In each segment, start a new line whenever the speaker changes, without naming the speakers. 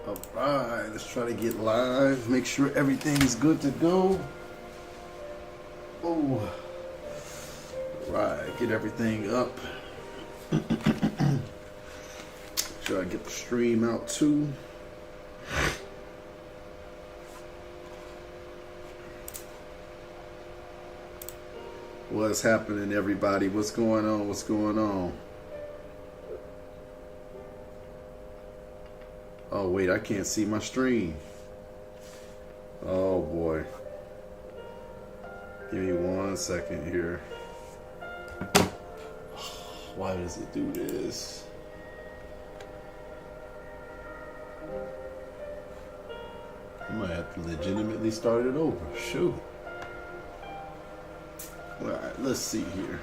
Alright, let's try to get live. Make sure everything's good to go. Oh. Right, get everything up. Try to get the stream out too. What's happening, everybody? What's going on? What's going on? Oh, wait, I can't see my stream. Oh, boy. Give me 1 second here. Why does it do this? I might have to legitimately start it over. Shoot. Alright, let's see here.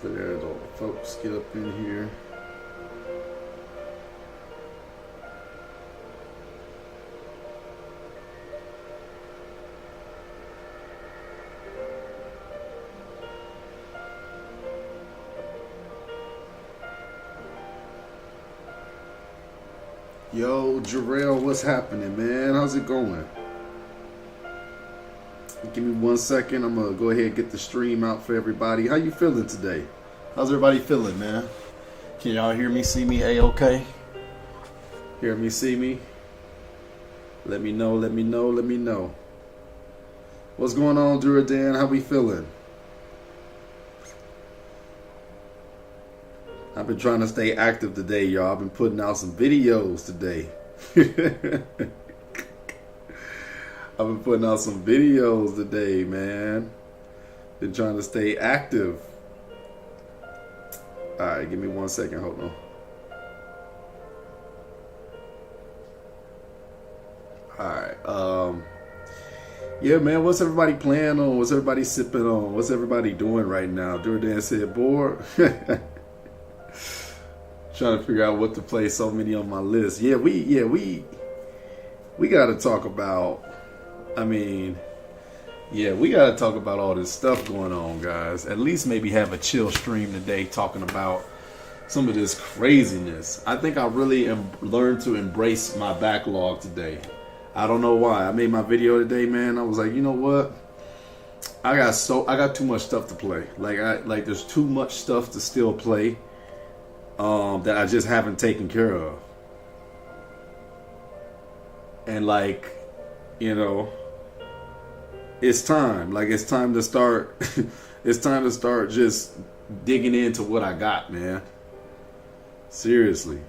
There's all the folks get up in here. Yo, Jarrell, what's happening, man? How's it going? Give me 1 second. I'm gonna go ahead and get the stream out for everybody. How you feeling today? How's everybody feeling, man? Can y'all hear me, see me, A-okay? Hear me, see me? Let me know, let me know, let me know. What's going on, Duradan? How we feeling? I've been trying to stay active today, y'all. I've been putting out some videos today. I've been putting out some videos today, man. Been trying to stay active. Alright, give me 1 second. Hold on. Alright. Yeah, man, what's everybody playing on? What's everybody sipping on? What's everybody doing right now? Durdan said bored. Trying to figure out what to play. So many on my list. Yeah, we gotta talk about. I mean, yeah, we gotta talk about all this stuff going on, guys. At least maybe have a chill stream today, talking about some of this craziness. I think I really learned to embrace my backlog today. I don't know why. I made my video today, man. I was like, you know what? I got too much stuff to play. Like there's too much stuff to still play. That I just haven't taken care of. And like, you know, it's time. Like it's time to start it's time to start just digging into what I got, man. Seriously.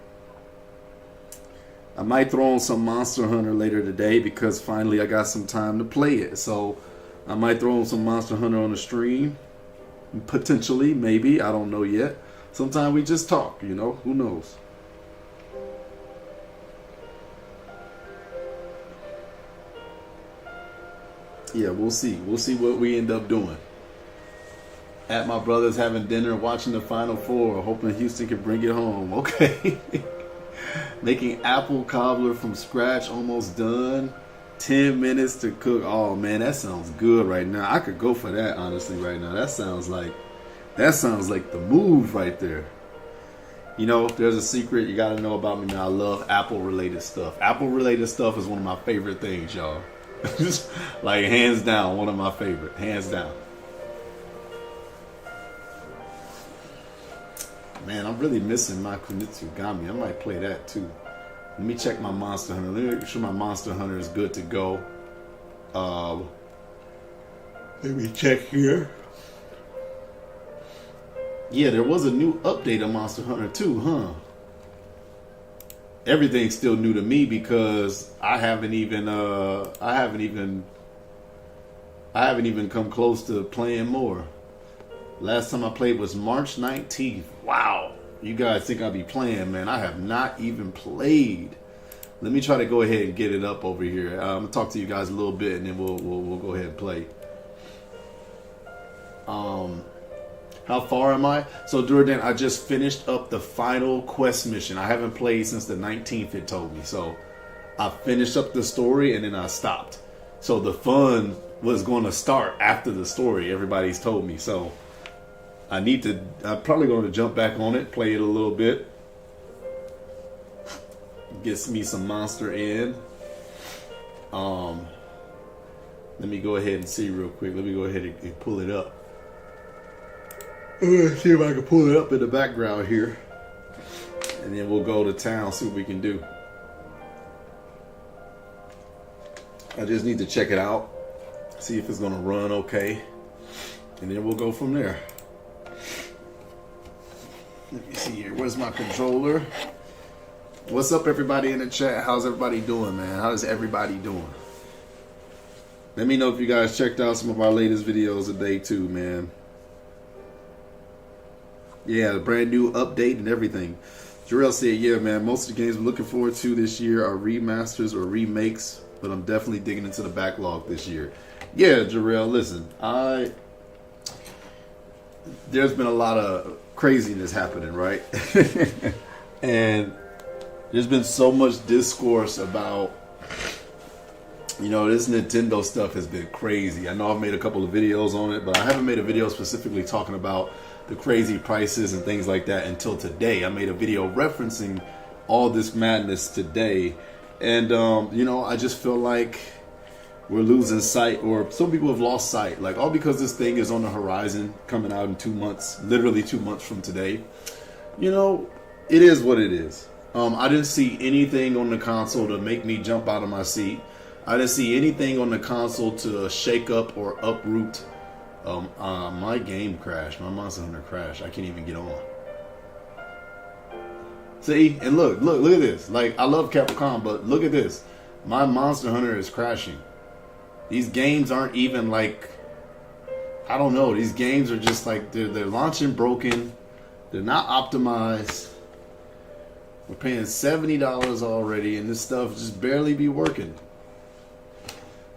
I might throw on some Monster Hunter later today because finally I got some time to play it. So I might throw on some Monster Hunter on the stream. Potentially, maybe, I don't know yet. Sometimes we just talk, you know, who knows? Yeah, we'll see. We'll see what we end up doing. At my brother's having dinner, watching the Final Four, hoping Houston can bring it home. Okay. Making apple cobbler from scratch, almost done. 10 minutes to cook. Oh man, that sounds good right now. I could go for that, honestly, right now. That sounds like the move right there. You know, if there's a secret you gotta know about me, man, I love Apple related stuff. Apple related stuff is one of my favorite things, y'all. Like hands down, one of my favorite. Hands down. Man, I'm really missing my Kunitsugami. I might play that too. Let me check my Monster Hunter. Let me make sure my Monster Hunter is good to go. Let me check here. Yeah, there was a new update on Monster Hunter 2, huh? Everything's still new to me because I haven't even come close to playing more. Last time I played was March 19th. Wow. You guys think I'll be playing, man. I have not even played. Let me try to go ahead and get it up over here. I'm going to talk to you guys a little bit and then we'll go ahead and play. How far am I? So Durdan, I just finished up the final quest mission. I haven't played since the 19th, it told me. So I finished up the story and then I stopped. So the fun was going to start after the story, everybody's told me. So I'm probably going to jump back on it, play it a little bit. Gets me some monster in. Let me go ahead and see real quick. Let me go ahead and pull it up. See if I can pull it up in the background here. And then we'll go to town, see what we can do. I just need to check it out. See if it's gonna run okay. And then we'll go from there. Let me see here. Where's my controller? What's up, everybody in the chat? How's everybody doing, man? How's everybody doing? Let me know if you guys checked out some of our latest videos today too, man. Yeah, brand new update and everything. Jarrell said, yeah, man, most of the games we're looking forward to this year are remasters or remakes, but I'm definitely digging into the backlog this year. Yeah, Jarrell, listen, there's been a lot of craziness happening, right? And there's been so much discourse about, you know, this Nintendo stuff has been crazy. I know I've made a couple of videos on it, but I haven't made a video specifically talking about the crazy prices and things like that until today. I made a video referencing all this madness today. And, you know, I just feel like we're losing sight, or some people have lost sight, like all because this thing is on the horizon, coming out in 2 months, literally 2 months from today. You know, it is what it is. I didn't see anything on the console to make me jump out of my seat. I didn't see anything on the console to shake up or uproot. My game crashed. My Monster Hunter crashed. I can't even get on. See, and look at this. Like, I love Capcom, but look at this. My Monster Hunter is crashing. These games aren't even like, I don't know. These games are just like, they're launching broken. They're not optimized. We're paying $70 already, and this stuff just barely be working.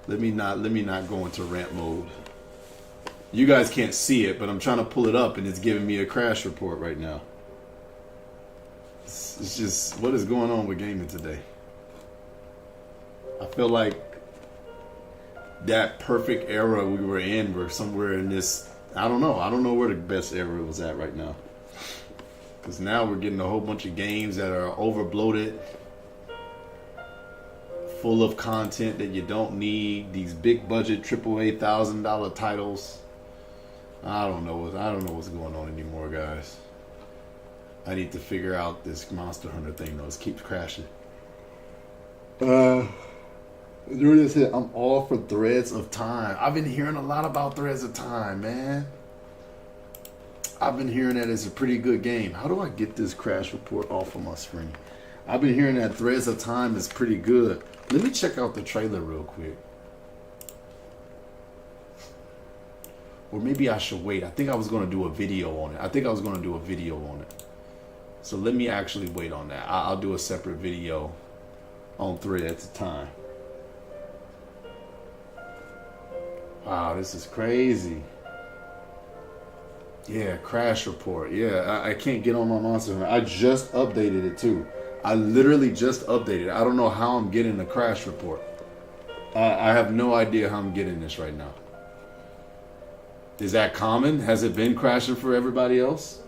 Let me not go into rant mode. You guys can't see it, but I'm trying to pull it up, and it's giving me a crash report right now. It's just, what is going on with gaming today? I feel like that perfect era we were in, we're somewhere in this, I don't know where the best era was at right now. Because now we're getting a whole bunch of games that are over bloated, full of content that you don't need, these big budget AAA $1,000 titles. I don't know what's going on anymore, guys. I need to figure out this Monster Hunter thing though. It keeps crashing. During said, I'm all for Threads of Time. I've been hearing a lot about Threads of Time, man. I've been hearing that it's a pretty good game. How do I get this crash report off of my screen? I've been hearing that Threads of Time is pretty good. Let me check out the trailer real quick. Or maybe I should wait. I think I was going to do a video on it. So let me actually wait on that. I'll do a separate video on Threads of Time. Wow, this is crazy. Yeah, crash report. Yeah, I can't get on my Monster Hunter. I just updated it too. I literally just updated it. I don't know how I'm getting the crash report. I have no idea how I'm getting this right now. Is that common? Has it been crashing for everybody else?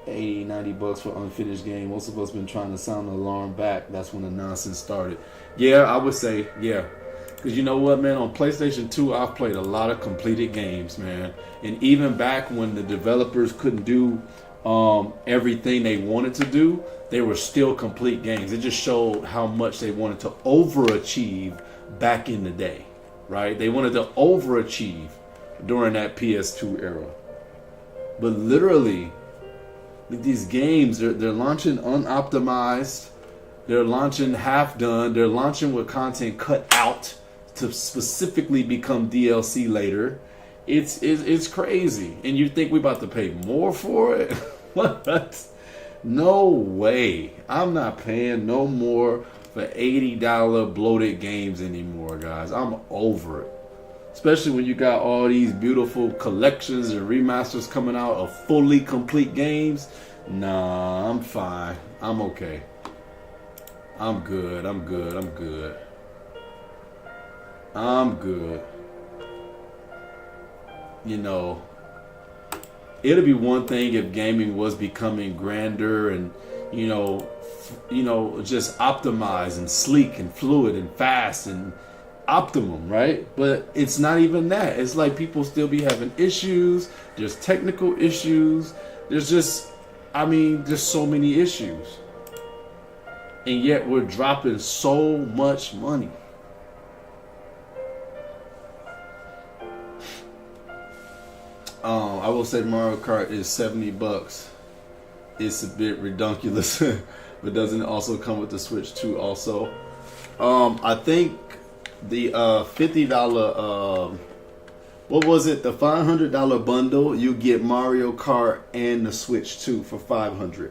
80, 90 bucks for unfinished game. Most of us been trying to sound the alarm back. That's when the nonsense started. Yeah, I would say, yeah. Because you know what, man? On PlayStation 2, I've played a lot of completed games, man. And even back when the developers couldn't do everything they wanted to do, they were still complete games. It just showed how much they wanted to overachieve back in the day, right? They wanted to overachieve during that PS2 era. But literally, these games, they're launching unoptimized. They're launching half done. They're launching with content cut out to specifically become DLC later. It's crazy. And you think we about to pay more for it? What? No way. I'm not paying no more for $80 bloated games anymore, guys. I'm over it. Especially when you got all these beautiful collections and remasters coming out of fully complete games. Nah, I'm fine. I'm okay. I'm good. You know, it'll be one thing if gaming was becoming grander and just optimized and sleek and fluid and fast and optimum, right? But it's not even that. It's like people still be having issues. There's technical issues. There's so many issues. And yet we're dropping so much money. I will say Mario Kart is $70. It's a bit redonkulous, but doesn't it also come with the Switch 2 also? I think the $50 what was it? The $500 bundle, you get Mario Kart and the Switch 2 for $500.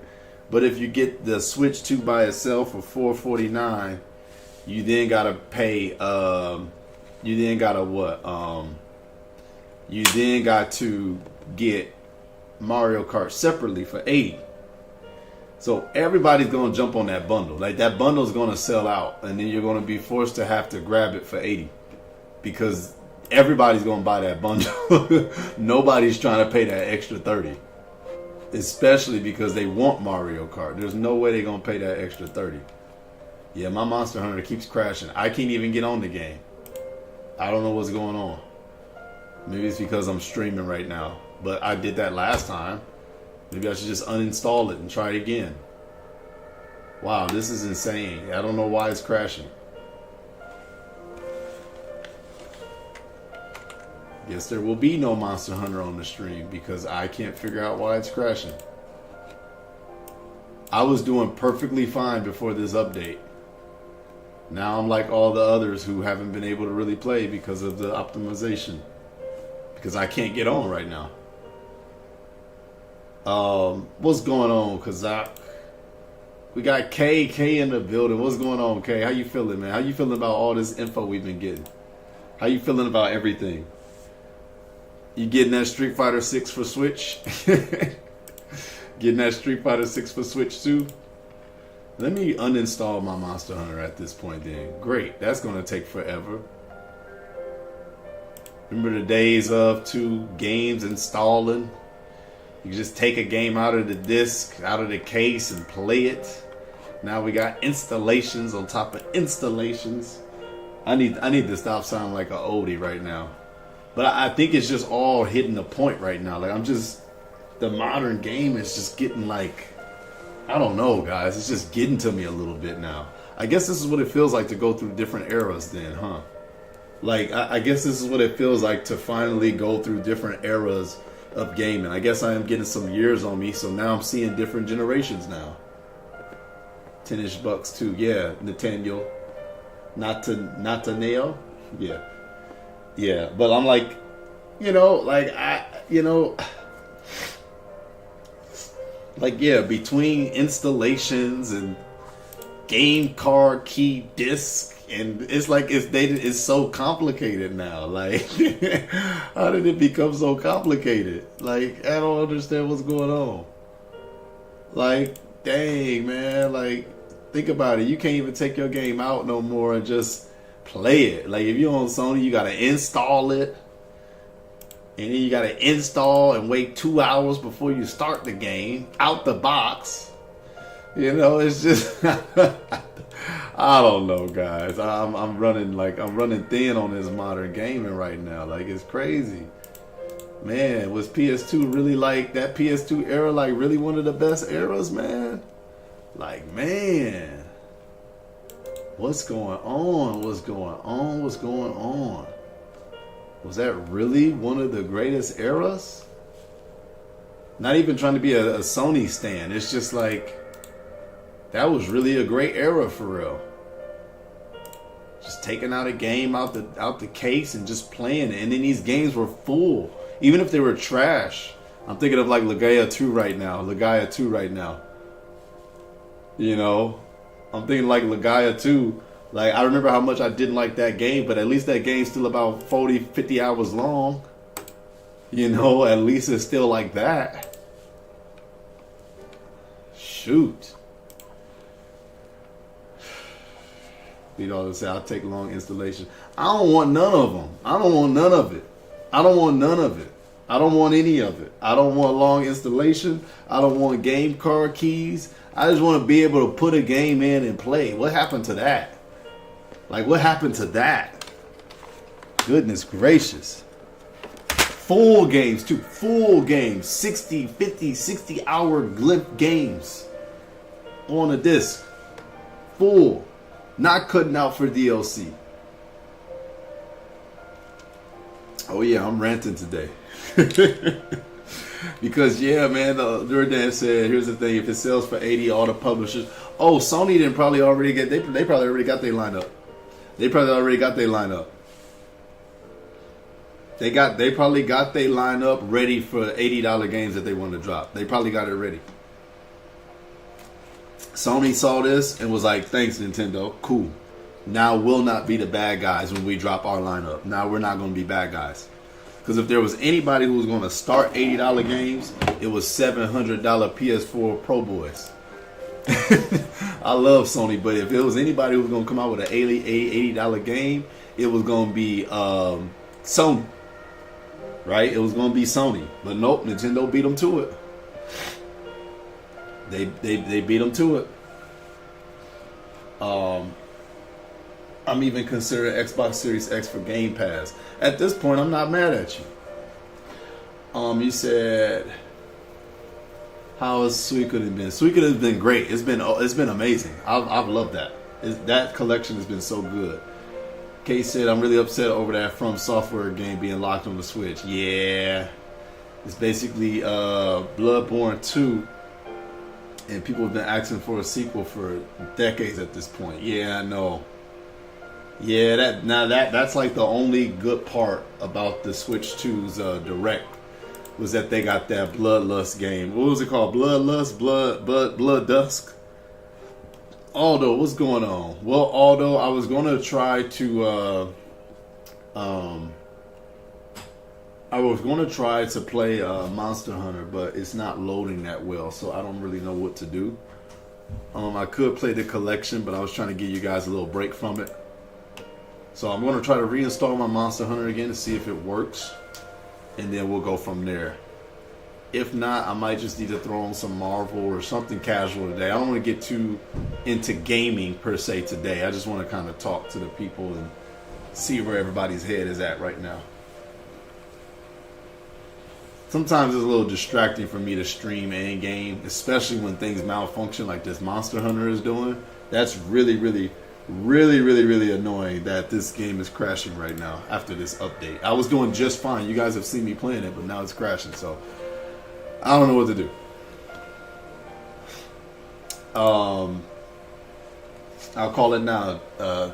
But if you get the Switch 2 by itself for $449, you then gotta pay. You then got to get Mario Kart separately for $80. So everybody's gonna jump on that bundle. Like that bundle's gonna sell out, and then you're gonna be forced to have to grab it for $80 because everybody's gonna buy that bundle. Nobody's trying to pay that extra $30, especially because they want Mario Kart. There's no way they're gonna pay that extra $30. Yeah, my Monster Hunter keeps crashing. I can't even get on the game. I don't know what's going on. Maybe it's because I'm streaming right now, but I did that last time. Maybe I should just uninstall it and try it again. Wow, this is insane. I don't know why it's crashing. Guess there will be no Monster Hunter on the stream because I can't figure out why it's crashing. I was doing perfectly fine before this update. Now I'm like all the others who haven't been able to really play because of the optimization. Because I can't get on right now. What's going on, Kazak? We got K in the building. What's going on, K? How you feeling, man? How you feeling about all this info we've been getting? How you feeling about everything? You getting that Street Fighter 6 for Switch? Getting that Street Fighter 6 for Switch too? Let me uninstall my Monster Hunter at this point then. Great. That's going to take forever. Remember the days of 2 games installing? You just take a game out of the disc, out of the case, and play it. Now we got installations on top of installations. I need to stop sounding like an oldie right now. But I think it's just all hitting the point right now. Like the modern game is just getting like, I don't know, guys. It's just getting to me a little bit now. I guess this is what it feels like to go through different eras then, huh? Like, I guess this is what it feels like to finally go through different eras of gaming. I guess I am getting some years on me, so now I'm seeing different generations now. 10-ish bucks too. Yeah, Nathaniel. Nathaniel? Yeah. Yeah, but I'm like, between installations and game card key disc, and it's like it's so complicated now. Like, how did it become so complicated? Like, I don't understand what's going on. Like, dang, man. Like, think about it. You can't even take your game out no more and just play it. Like, if you're on Sony, you gotta install it, and then you gotta install and wait 2 hours before you start the game out the box. It's just I don't know, guys. I'm running thin on this modern gaming right now. Like, it's crazy, man. Was PS2 really like that? PS2 era like really one of the best eras, man? Like, man, what's going on? What's going on? What's going on? Was that really one of the greatest eras? Not even trying to be a Sony stan. It's just like, that was really a great era for real. Just taking out a game out the case and just playing it. And then these games were full. Even if they were trash. I'm thinking of like Legaia 2 right now. I'm thinking like Legaia 2. Like, I remember how much I didn't like that game, but at least that game's still about 40, 50 hours long. At least it's still like that. Shoot. Say, I'll take long installation. I don't want none of them. I don't want none of it. I don't want any of it. I don't want long installation. I don't want game card keys. I just want to be able to put a game in and play. What happened to that? Like, what happened to that? Goodness gracious. Full games, too. Full games. 60, 50, 60-hour glyph games on a disc. Full. Not cutting out for DLC. Oh, yeah, I'm ranting today. Because, yeah, man, Durdan said, here's the thing. If it sells for 80, all the publishers... Oh, Sony didn't probably already get... They probably already got their lineup. They probably got their lineup ready for $80 games that they want to drop. They probably got it ready. Sony saw this and was like, thanks, Nintendo. Cool. Now we'll not be the bad guys when we drop our lineup. Now we're not going to be bad guys. Because if there was anybody who was going to start $80 games, it was $700 PS4 Pro Boys. I love Sony, but if it was anybody who was going to come out with an $80 game, it was going to be Sony. Right? It was going to be Sony. But nope, Nintendo beat them to it. They beat them to it. I'm even considering Xbox Series X for Game Pass. At this point, I'm not mad at you. You said, how has Suikoden been? Suikoden has been great. It's been amazing. I've loved that. That collection has been so good. Kate said, I'm really upset over that From Software game being locked on the Switch. Yeah. It's basically Bloodborne 2. And people have been asking for a sequel for decades at this point. Yeah, I know. Yeah, that's like the only good part about the Switch 2's Direct was that they got that Bloodlust game. What was it called? Bloodlust? Blood Dusk? Aldo, what's going on? Well, Aldo, I was going to try to play Monster Hunter, but it's not loading that well, so I don't really know what to do. I could play the collection, but I was trying to give you guys a little break from it. So I'm going to try to reinstall my Monster Hunter again to see if it works, and then we'll go from there. If not, I might just need to throw on some Marvel or something casual today. I don't want to get too into gaming per se today. I just want to kind of talk to the people and see where everybody's head is at right now. Sometimes it's a little distracting for me to stream and game, especially when things malfunction like this Monster Hunter is doing. That's really annoying that this game is crashing right now after this update. I was doing just fine. You guys have seen me playing it, but now it's crashing, so I don't know what to do. I'll call it now.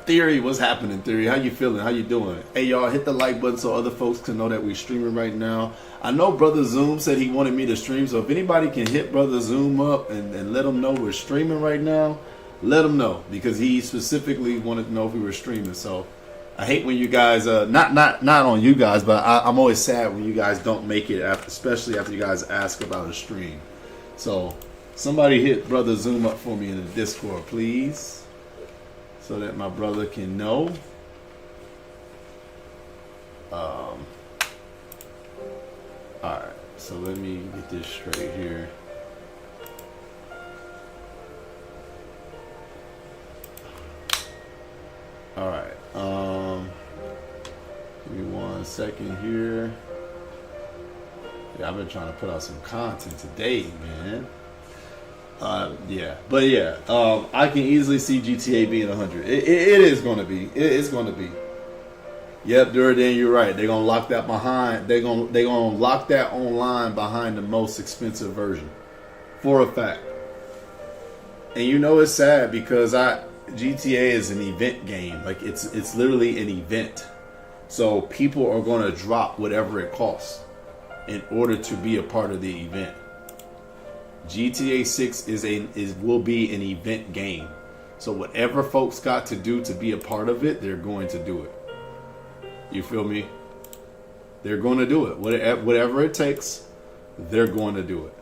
Theory, what's happening, Theory? How you feeling? How you doing? Hey, y'all, hit the like button so other folks can know that we're streaming right now. I know Brother Zoom said he wanted me to stream, so if anybody can hit Brother Zoom up and let him know we're streaming right now, let him know, because he specifically wanted to know if we were streaming. So I hate when you guys, not on you guys, but I'm always sad when you guys don't make it, especially after you guys ask about a stream. So somebody hit Brother Zoom up for me in the Discord, please, so that my brother can know. Alright, so let me get this straight here. Alright, give me 1 second here. Yeah, I've been trying to put out some content today, man. Yeah, but yeah, I can easily see GTA being 100. It is going to be. It's going to be. Yep, Durden, you're right. They're gonna lock that behind. They're gonna lock that online behind the most expensive version, for a fact. And you know it's sad because GTA is an event game. Like it's literally an event. So people are gonna drop whatever it costs in order to be a part of the event. GTA 6 will be an event game. So whatever folks got to do to be a part of it, they're going to do it. You feel me? They're going to do it. Whatever it takes, they're going to do it.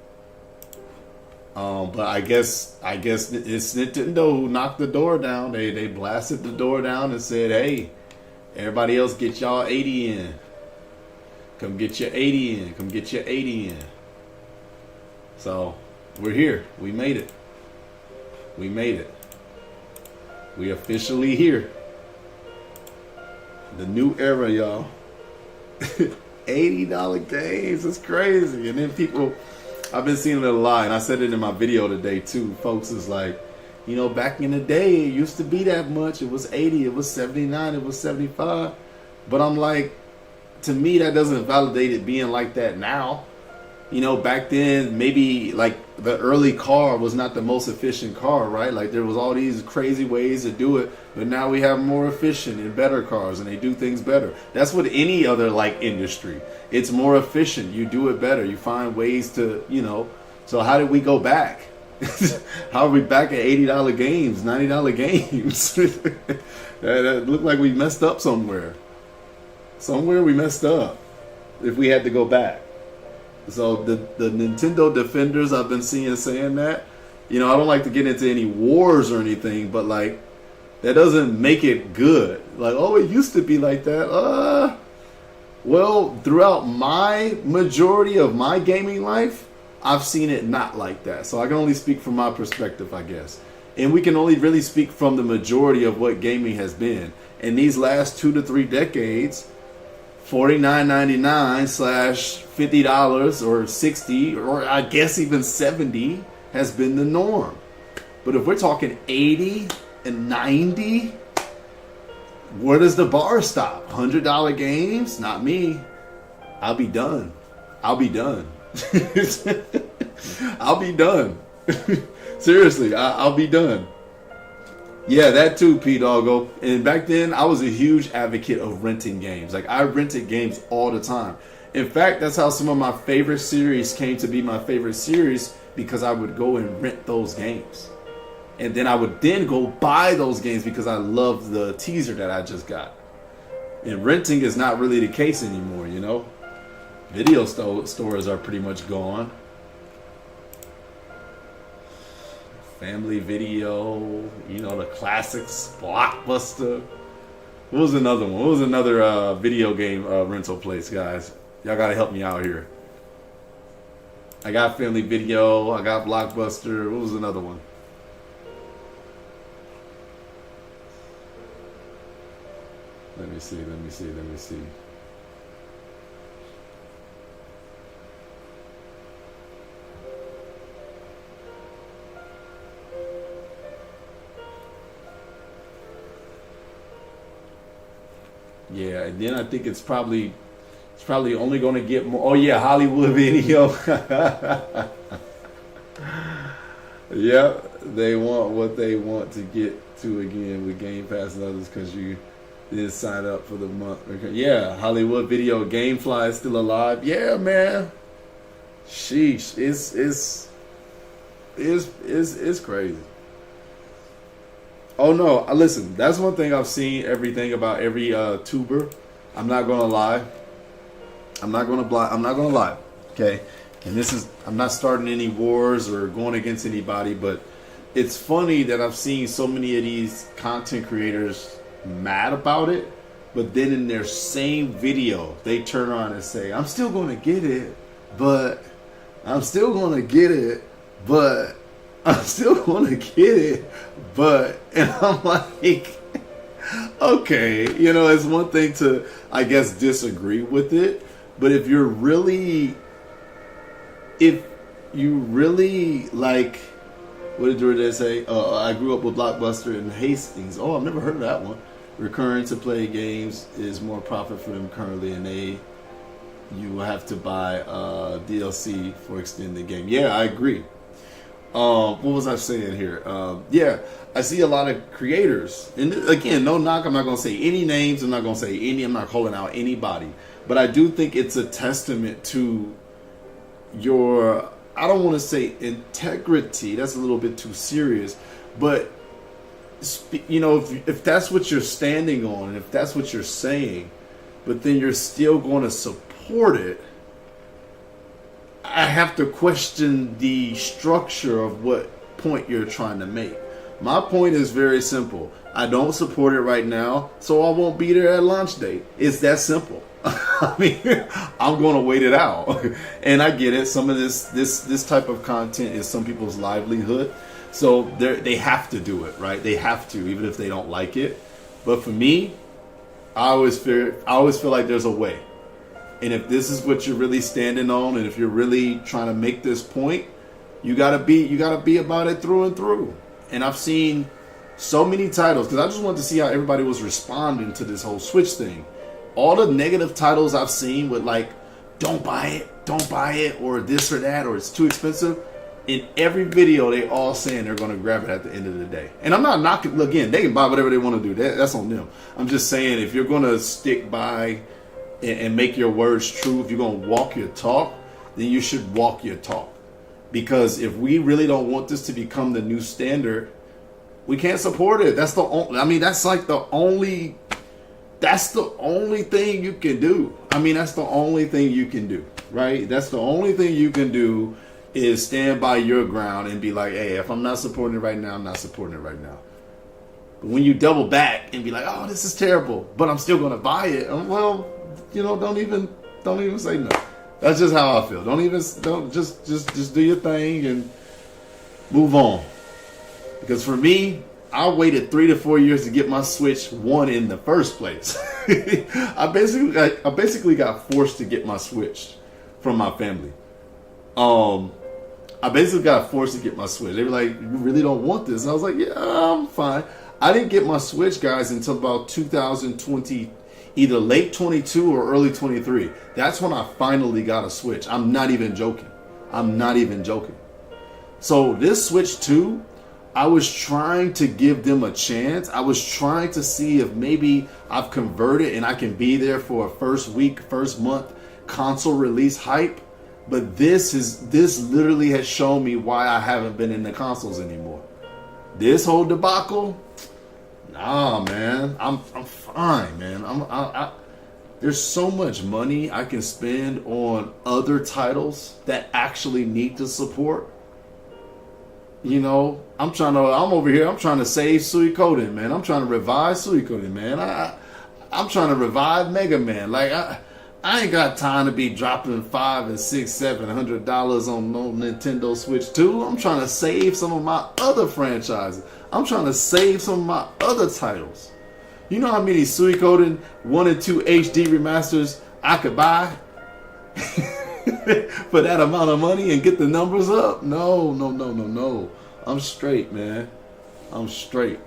But I guess it's Nintendo who knocked the door down. They blasted the door down and said, "Hey, everybody else get y'all 80 in." Come get your 80 in. Come get your 80 in. So, we're here. We made it. We made it. We officially here. The new era, y'all. $80 games. It's crazy. And then people, I've been seeing it a lot, and I said it in my video today too. Folks is like, you know, back in the day, it used to be that much. It was 80, it was 79, it was 75. But I'm like, to me, that doesn't validate it being like that now. You know, back then, maybe like the early car was not the most efficient car, right? Like there was all these crazy ways to do it, but now we have more efficient and better cars, and they do things better. That's what any other like industry. It's more efficient. You do it better. You find ways to, you know. So how did we go back? How are we back at $80 games, $90 games? that looked like we messed up somewhere. Somewhere we messed up if we had to go back. So the Nintendo defenders I've been seeing saying that, you know, I don't like to get into any wars or anything, but like that doesn't make it good. Like, oh, it used to be like that. Well, throughout my majority of my gaming life, I've seen it not like that. So I can only speak from my perspective, I guess. And we can only really speak from the majority of what gaming has been. In these last 2 to 3 decades, $49.99 / $50 or $60 or I guess even $70 has been the norm. But if we're talking 80 and 90, where does the bar stop? $100 games? Not me. I'll be done. I'll be done. I'll be done. Seriously, I'll be done. Yeah, that too, P-Doggo. And back then, I was a huge advocate of renting games. Like, I rented games all the time. In fact, that's how some of my favorite series came to be my favorite series, because I would go and rent those games. And then I would then go buy those games because I loved the teaser that I just got. And renting is not really the case anymore, you know? Video stores are pretty much gone. Family Video, you know, the classics, Blockbuster. What was another one? What was another video game rental place, guys? Y'all gotta help me out here. I got Family Video, I got Blockbuster. What was another one? Let me see. Yeah, and then I think it's probably only going to get more. Oh yeah, Hollywood Video. Yeah, they want what they want to get to again with Game Pass and others, because you did sign up for the month. Yeah, Hollywood Video. GameFly is still alive. Yeah, man. Sheesh, it's crazy. Oh no, listen, that's one thing I've seen everything about every tuber. I'm not gonna lie. I'm not gonna lie. Okay? And this is, I'm not starting any wars or going against anybody, but it's funny that I've seen so many of these content creators mad about it, but then in their same video, they turn around and say, I'm still gonna get it, but I'm still gonna get it, but I'm still gonna get it, but, and I'm like, okay, you know, it's one thing to, I guess, disagree with it, but if you really like, what did they say? I grew up with Blockbuster and Hastings. Oh, I've never heard of that one. Recurring to play games is more profit for them currently, and you have to buy DLC for extending the game. Yeah, I agree. What was I saying here? Yeah, I see a lot of creators, and again, no knock. I'm not going to say any names. I'm not calling out anybody, but I do think it's a testament to your, I don't want to say integrity. That's a little bit too serious, but you know, if that's what you're standing on, and if that's what you're saying, but then you're still going to support it, I have to question the structure of what point you're trying to make. My point is very simple. I don't support it right now, so I won't be there at launch date. It's that simple. I mean, I'm going to wait it out. And I get it. Some of this type of content is some people's livelihood. So they have to do it, right? They have to, even if they don't like it. But for me, I always feel like there's a way. And if this is what you're really standing on, and if you're really trying to make this point, you gotta be about it through and through. And I've seen so many titles, because I just wanted to see how everybody was responding to this whole Switch thing. All the negative titles I've seen with like, don't buy it, or this or that, or it's too expensive. In every video, they all saying they're going to grab it at the end of the day. And I'm not knocking, again, they can buy whatever they want to do. That's on them. I'm just saying, if you're going to stick by and make your words true, if you're going to walk your talk, then you should walk your talk. Because if we really don't want this to become the new standard, we can't support it. That's the only, I mean, that's like the only, that's the only thing you can do. I mean, that's the only thing you can do, right? That's the only thing you can do, is stand by your ground and be like, hey, if I'm not supporting it right now, I'm not supporting it right now. But when you double back and be like, oh, this is terrible, but I'm still going to buy it, well, you know, don't even say no. That's just how I feel. Just do your thing and move on. Because for me, I waited 3 to 4 years to get my Switch 1 in the first place. I basically got forced to get my Switch from my family. I basically got forced to get my Switch. They were like, you really don't want this? And I was like, yeah, I'm fine. I didn't get my Switch, guys, until about 2020, either late 22 or early 23. That's when I finally got a Switch. I'm not even joking. So this Switch 2, I was trying to give them a chance. I was trying to see if maybe I've converted and I can be there for a first week, first month console release hype. But this literally has shown me why I haven't been in the consoles anymore. This whole debacle, nah, man, I'm fine, man. There's so much money I can spend on other titles that actually need the support. You know, I'm over here. I'm trying to save Suikoden, man. I'm trying to revive Suikoden, man. I'm trying to revive Mega Man. Like I ain't got time to be dropping $500 and $600, $700 on no Nintendo Switch 2. I'm trying to save some of my other franchises. I'm trying to save some of my other titles. You know how many Suikoden 1 and 2 HD remasters I could buy for that amount of money and get the numbers up? No. I'm straight, man. I'm straight.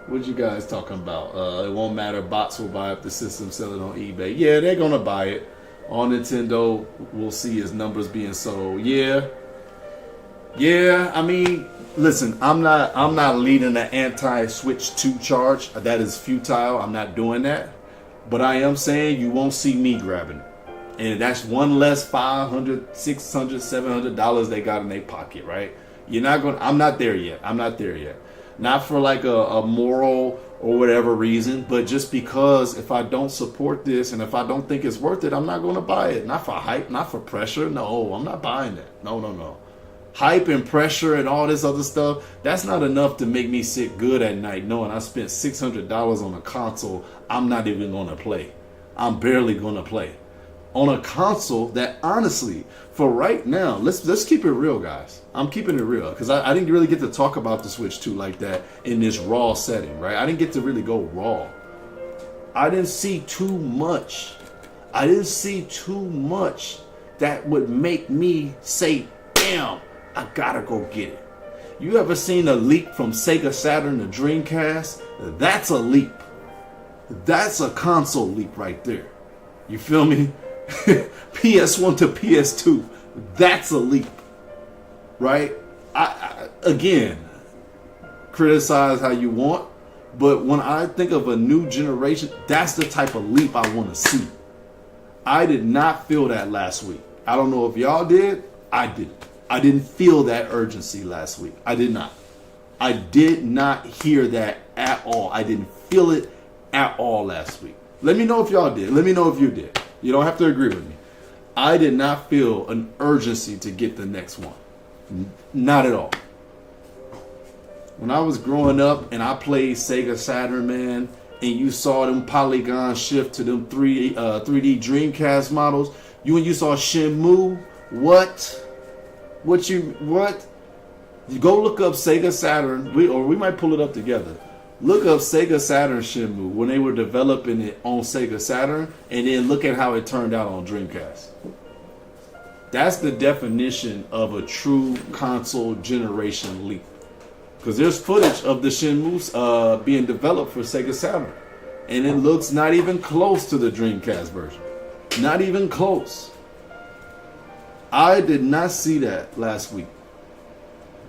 What you guys talking about? It won't matter. Bots will buy up the system, sell it on eBay. Yeah, they're gonna buy it. On Nintendo, we'll see his numbers being sold. Yeah. I mean, listen, I'm not leading the anti-Switch 2 charge. That is futile. I'm not doing that. But I am saying you won't see me grabbing it, and that's one less $500, $600, $700 they got in their pocket, right? You're not gonna. I'm not there yet. Not for like a moral or whatever reason, but just because if I don't support this and if I don't think it's worth it, I'm not going to buy it. Not for hype, not for pressure. No, I'm not buying that. No. Hype and pressure and all this other stuff, that's not enough to make me sit good at night knowing I spent $600 on a console I'm not even going to play. I'm barely going to play. On a console that honestly, for right now, let's keep it real, guys. I'm keeping it real because I didn't really get to talk about the Switch 2 like that in this raw setting, right? I didn't get to really go raw. I didn't see too much. That would make me say, damn, I gotta go get it. You ever seen a leap from Sega Saturn to Dreamcast? That's a leap. That's a console leap right there. You feel me? PS1 to PS2, that's a leap, right? I again, criticize how you want, but when I think of a new generation, that's the type of leap I want to see. I did not feel that last week. I don't know if y'all did. I didn't. I didn't feel that urgency last week. I did not. I did not hear that at all. I didn't feel it at all last week. Let me know if y'all did. Let me know if you did. You don't have to agree with me. I did not feel an urgency to get the next one. Not at all. When I was growing up and I played Sega Saturn, man, and you saw them polygon shift to them 3D Dreamcast models, when you saw Shenmue, what? You go look up Sega Saturn, we might pull it up together. Look up Sega Saturn Shenmue when they were developing it on Sega Saturn, and then look at how it turned out on Dreamcast. That's the definition of a true console generation leap. Because there's footage of the Shenmue being developed for Sega Saturn, and it looks not even close to the Dreamcast version. Not even close. I did not see that last week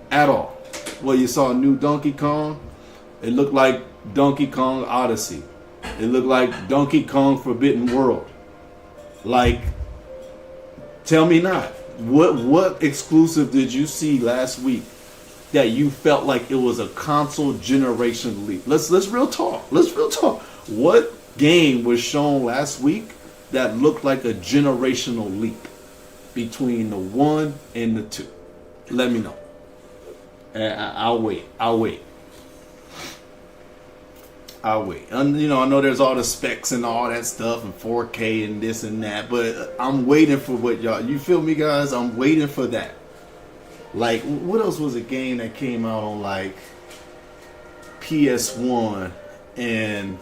at all. Well, you saw a new Donkey Kong. It looked like Donkey Kong Odyssey. It looked like Donkey Kong Forbidden World. Like, tell me not. What exclusive did you see last week that you felt like it was a console generation leap? Let's real talk. Let's real talk. What game was shown last week that looked like a generational leap between the 1 and the 2? Let me know. And I'll wait. And I know there's all the specs and all that stuff and 4K and this and that, but I'm waiting for what y'all, you feel me, guys? I'm waiting for that. Like, what else was a game that came out on like PS1 and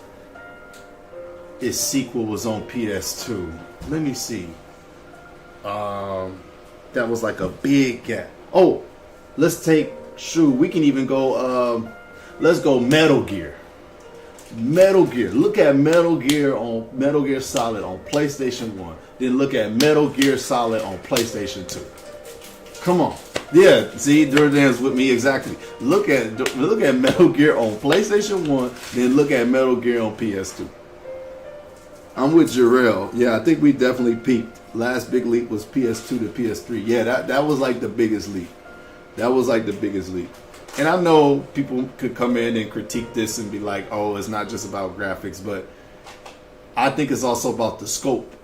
its sequel was on PS2? Let me see. That was like a big gap. Oh, let's take, we can even go, let's go Metal Gear. Metal Gear. Look at Metal Gear Solid on PlayStation 1. Then look at Metal Gear Solid on PlayStation 2. Come on. Yeah, see, Durdan's with me exactly. Look at Metal Gear on PlayStation 1, then look at Metal Gear on PS2. I'm with Jarrell. Yeah, I think we definitely peaked. Last big leap was PS2 to PS3. Yeah, that was like the biggest leap. And I know people could come in and critique this and be like, oh, it's not just about graphics, but I think it's also about the scope.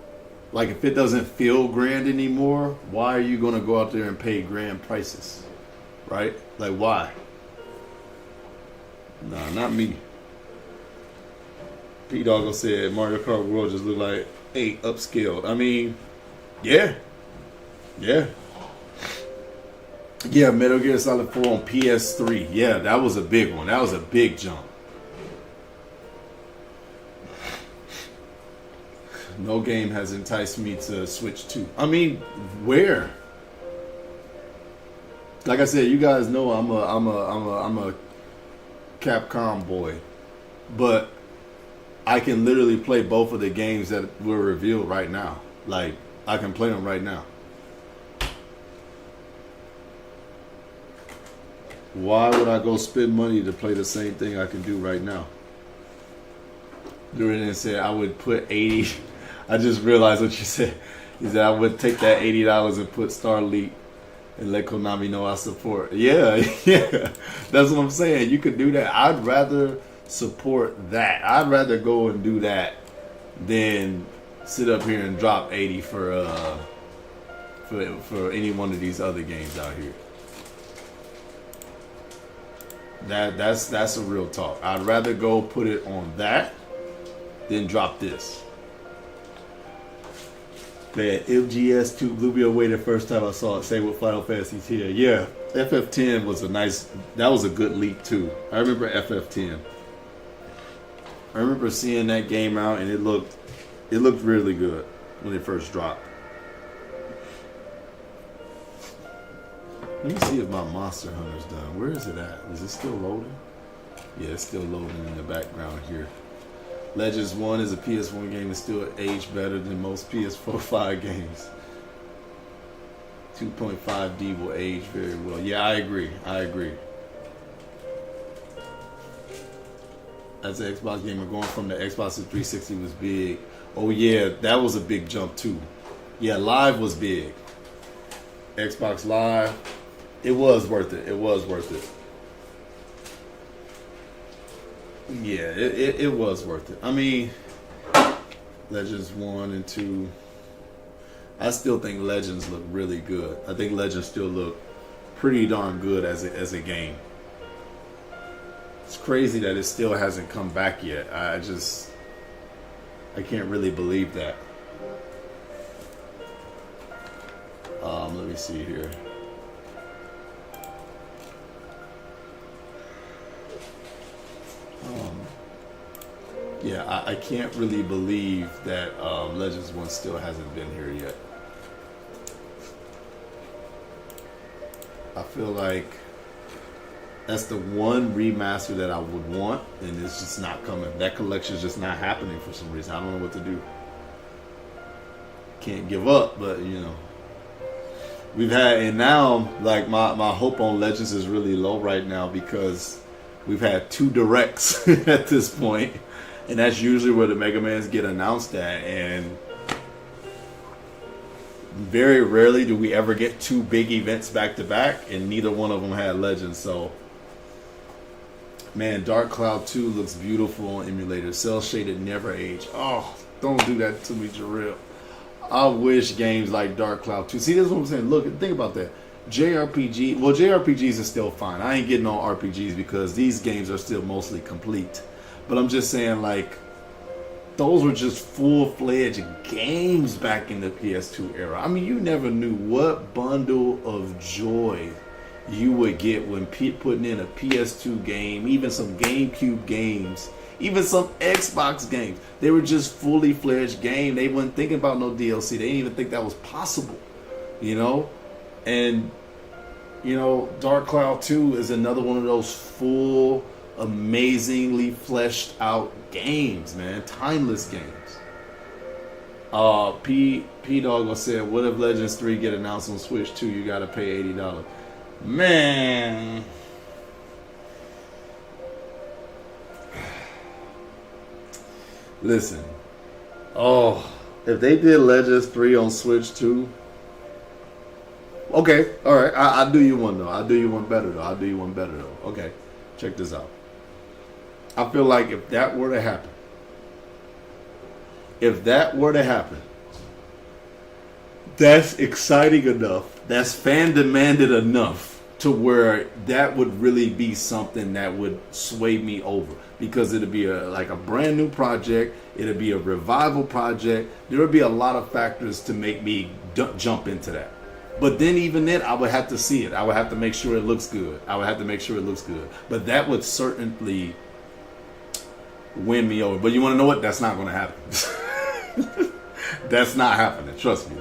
Like, if it doesn't feel grand anymore, why are you going to go out there and pay grand prices? Right? Like, why? Nah, not me. P-Doggo said Mario Kart World just looked like 8 upscaled. I mean, yeah. Yeah, Metal Gear Solid 4 on PS3. Yeah, that was a big one. That was a big jump. No game has enticed me to switch to. I mean, where? Like I said, you guys know I'm a Capcom boy, but I can literally play both of the games that were revealed right now. Like, I can play them right now. Why would I go spend money to play the same thing I can do right now? During it said I would put 80. I just realized what you said. He said I would take that $80 and put Star Leap and let Konami know I support. Yeah. That's what I'm saying. You could do that. I'd rather support that. I'd rather go and do that than sit up here and drop 80 for any one of these other games out here. That's a real talk. I'd rather go put it on that than drop this. Man, MGS2 blew me away the first time I saw it. Same with Final Fantasy X. Yeah, FF10 was that was a good leap too. I remember FF10. I remember seeing that game out and it looked really good when it first dropped. Let me see if my Monster Hunter's done. Where is it at? Is it still loading? Yeah, it's still loading in the background here. Legends 1 is a PS1 game and still aged better than most PS4 5 games. 2.5D will age very well. Yeah, I agree. As an Xbox gamer, going from the Xbox to 360 was big. Oh yeah, that was a big jump too. Yeah, Live was big. Xbox Live. It was worth it. Yeah, it was worth it. I mean, Legends 1 and 2. I still think Legends look really good. I think Legends still look pretty darn good as a game. It's crazy that it still hasn't come back yet. I can't really believe that. Let me see here. Yeah, I can't really believe that Legends 1 still hasn't been here yet. I feel like that's the one remaster that I would want, and it's just not coming. That collection's just not happening for some reason. I don't know what to do. Can't give up, but you know. We've had, and now, like, my hope on Legends is really low right now because we've had 2 directs at this point. And that's usually where the Mega Mans get announced at. And very rarely do we ever get 2 big events back to back. And neither one of them had Legends. So, man, Dark Cloud 2 looks beautiful on emulator. Cell shaded, never age. Oh, don't do that to me, Jarrell. I wish games like Dark Cloud 2. See, this is what I'm saying. Look, think about that. JRPG. Well, JRPGs are still fine. I ain't getting on RPGs because these games are still mostly complete. But I'm just saying, like, those were just full-fledged games back in the PS2 era. I mean, you never knew what bundle of joy you would get when putting in a PS2 game, even some GameCube games, even some Xbox games. They were just fully-fledged games. They weren't thinking about no DLC. They didn't even think that was possible, you know? And, you know, Dark Cloud 2 is another one of those full, amazingly fleshed out games, man. Timeless games. P Doggo said, what if Legends 3 get announced on Switch 2? You gotta pay $80. Man. Listen. Oh, if they did Legends 3 on Switch 2, okay, alright. I'll do you one though. I'll do you one better though. Okay. Check this out. I feel like if that were to happen, that's exciting enough, that's fan demanded enough to where that would really be something that would sway me over, because it'd be like a brand new project, it'd be a revival project, there would be a lot of factors to make me jump into that. But then even then, I would have to see it. I would have to make sure it looks good. But that would certainly win me over. But you want to know what? That's not going to happen. That's not happening. Trust me.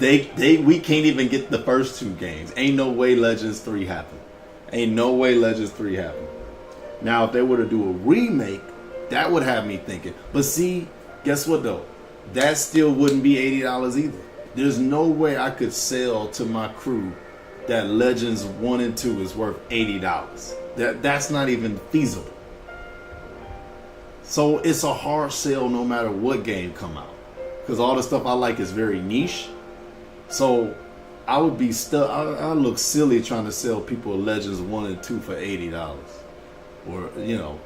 We can't even get the first 2 games. Ain't no way Legends 3 happen. Now, if they were to do a remake, that would have me thinking. But see, guess what though? That still wouldn't be $80 either. There's no way I could sell to my crew that Legends 1 and 2 is worth $80. That's not even feasible. So it's a hard sell no matter what game come out, because all the stuff I like is very niche. So I would be stuck. I look silly trying to sell people Legends 1 and 2 for $80. Or, you know,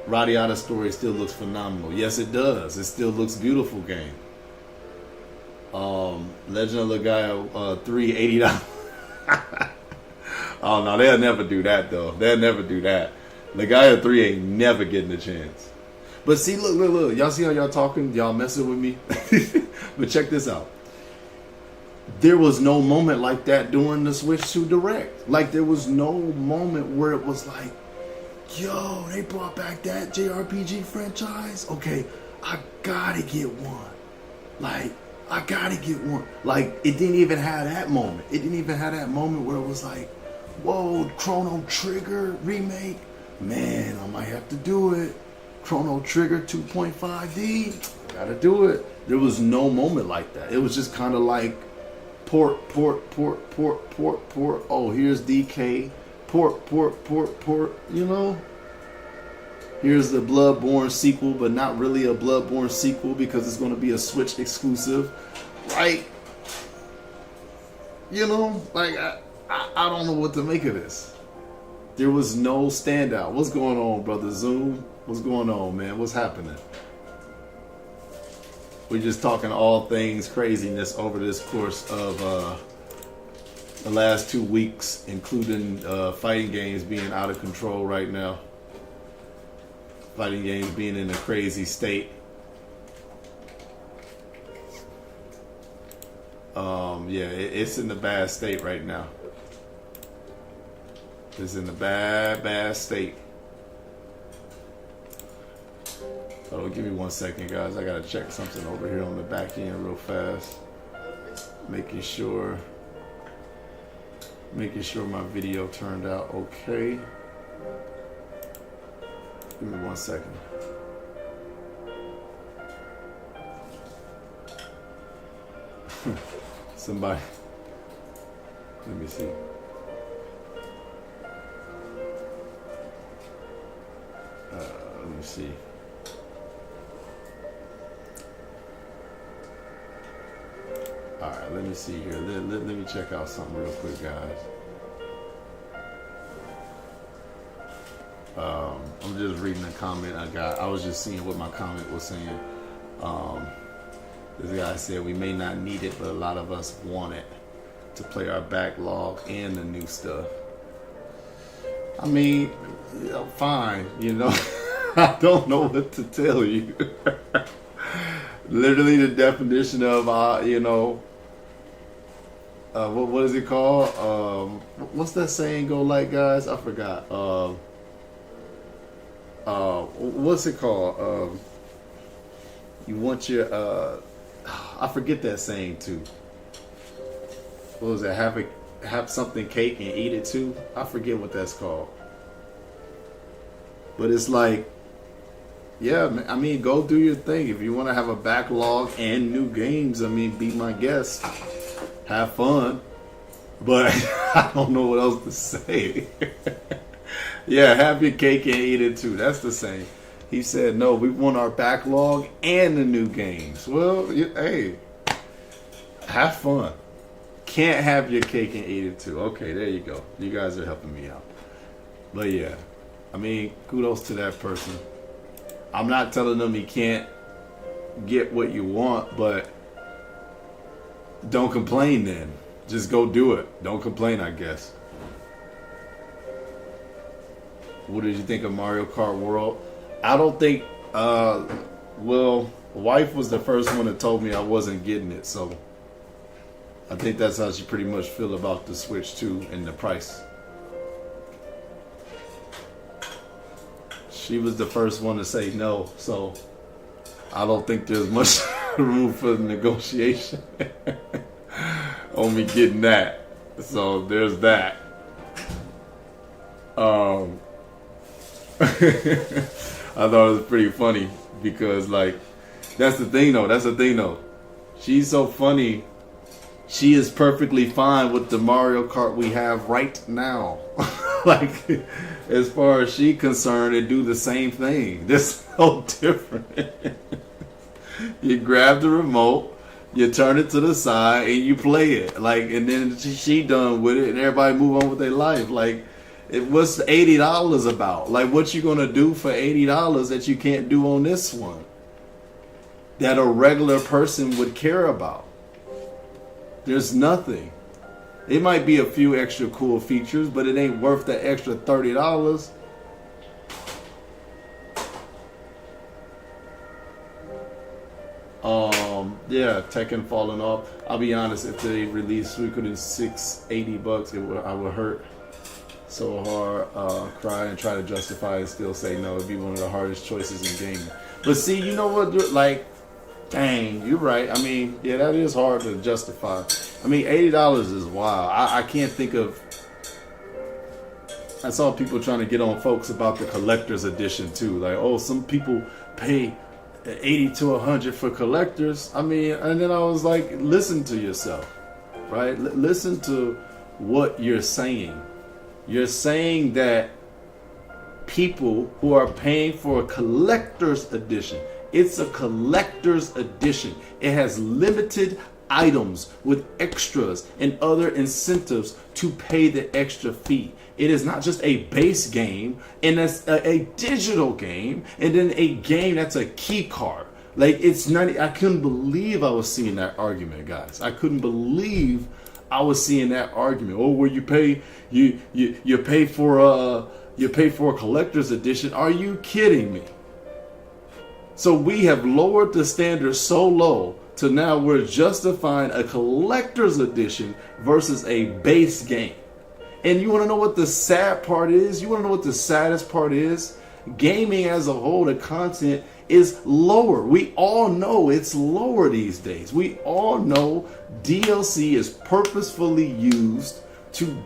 Radiata Story still looks phenomenal. Yes, it does. It still looks beautiful game. Legend of Legaia 3, $80. Oh no, they'll never do that though. Legaia 3 ain't never getting a chance. But see, look. Y'all see how y'all talking? Y'all messing with me? But check this out. There was no moment like that during the Switch 2 Direct. Like, there was no moment where it was like, yo, they brought back that JRPG franchise? Okay, I gotta get one. Like, it didn't even have that moment. Where it was like, whoa, Chrono Trigger remake? Man, I might have to do it. Chrono Trigger 2.5D, gotta do it. There was no moment like that. It was just kind of like port. Oh, here's DK. Port, you know? Here's the Bloodborne sequel, but not really a Bloodborne sequel because it's going to be a Switch exclusive. Like, you know, like, I don't know what to make of this. There was no standout. What's going on, brother Zoom? What's going on, man? What's happening? We're just talking all things craziness over this course of the last 2 weeks, including fighting games being out of control right now. Fighting games being in a crazy state. Yeah, it's in a bad state right now. It's in a bad state. Hold on, give me 1 second, guys. I gotta check something over here on the back end real fast. Making sure my video turned out okay. Give me 1 second. Somebody, let me see. Let me see. All right, let me see here. Let me check out something real quick, guys. I'm just reading the comment I got. I was just seeing what my comment was saying. This guy said we may not need it, but a lot of us want it to play our backlog and the new stuff. I mean, you know, fine, you know. I don't know what to tell you. Literally the definition of, you know, what is it called? What's that saying go like, guys? I forgot. What's it called? You want your, I forget that saying too. What was that? Have something cake and eat it too? I forget what that's called. But it's like, yeah, I mean, go do your thing. If you want to have a backlog and new games, I mean, be my guest. Have fun. But I don't know what else to say. Yeah, have your cake and eat it too. That's the same. He said, no, we want our backlog and the new games. Well, hey, have fun. Can't have your cake and eat it too. Okay, there you go. You guys are helping me out. But yeah, I mean, kudos to that person. I'm not telling them you can't get what you want, but don't complain then. Just go do it. Don't complain, I guess. What did you think of Mario Kart World? I don't think, well, wife was the first one that told me I wasn't getting it, so I think that's how she pretty much feel about the Switch 2 and the price. She was the first one to say no, so I don't think there's much room for negotiation on me getting that. So there's that. I thought it was pretty funny because, like, that's the thing though. She's so funny. She is perfectly fine with the Mario Kart we have right now. Like, as far as she's concerned, it do the same thing. There's no different. You grab the remote, you turn it to the side, and you play it. Like, and then she done with it, and everybody move on with their life. Like, what's $80 about? Like, what you gonna do for $80 that you can't do on this one? That a regular person would care about? There's nothing. It might be a few extra cool features, but it ain't worth the extra $30. Yeah, Tekken falling off. I'll be honest, if they release Suikoden 6, $80, I would hurt so hard, cry and try to justify and still say no. It'd be one of the hardest choices in gaming. But see, you know what? Like, dang, you're right. I mean, yeah, that is hard to justify. I mean, $80 is wild. I can't think of. I saw people trying to get on folks about the collector's edition too. Like, oh, some people pay 80 to 100 for collectors. I mean, and then I was like, listen to yourself, right? Listen to what you're saying. You're saying that people who are paying for a collector's edition, it's a collector's edition. It has limited items with extras and other incentives to pay the extra fee. It is not just a base game, and that's a digital game, and then a game that's a key card. Like, it's not. I couldn't believe I was seeing that argument, guys. I couldn't believe I was seeing that argument. Oh, well, you pay for a collector's edition. Are you kidding me? So we have lowered the standard so low to now we're justifying a collector's edition versus a base game. And you want to know what the sad part is? You want to know what the saddest part is? Gaming as a whole, the content is lower. We all know it's lower these days. We all know DLC is purposefully used to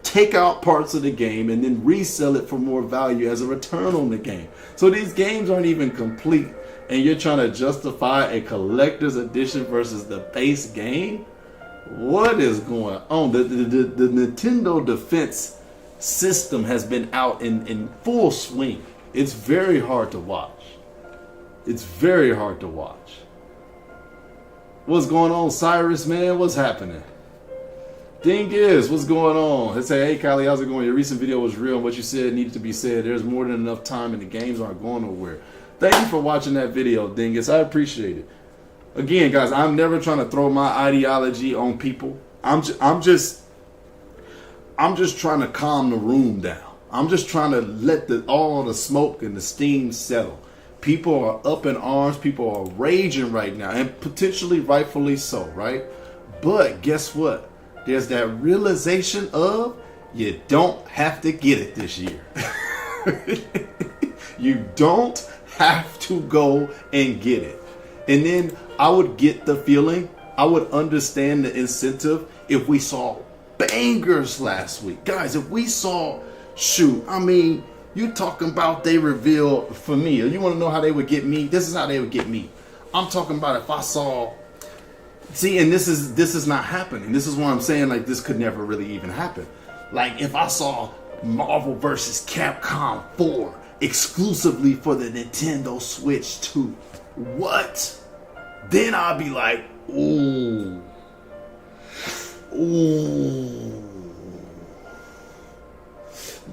take out parts of the game and then resell it for more value as a return on the game. So these games aren't even complete, and you're trying to justify a collector's edition versus the base game? What is going on? The Nintendo defense system has been out in full swing. It's very hard to watch. It's very hard to watch. What's going on, Cyrus, man? What's happening? Thing is, what's going on? They say, hey, Kylie, how's it going? Your recent video was real, and what you said needed to be said. There's more than enough time, and the games aren't going nowhere. Thank you for watching that video, Dingus. I appreciate it. Again, guys, I'm never trying to throw my ideology on people. I'm just trying to calm the room down. I'm just trying to let all the smoke and the steam settle. People are up in arms. People are raging right now, and potentially rightfully so, right? But guess what? There's that realization of you don't have to get it this year. You don't have to go and get it. And then I would get the feeling, I would understand the incentive if we saw bangers last week. Guys, if we saw, shoot, I mean, you talking about they reveal for me. You want to know how they would get me? This is how they would get me. I'm talking about if I saw, see, and this is not happening. This is why I'm saying like this could never really even happen. Like if I saw Marvel vs. Capcom 4 exclusively for the Nintendo Switch 2. What? Then I'll be like, ooh.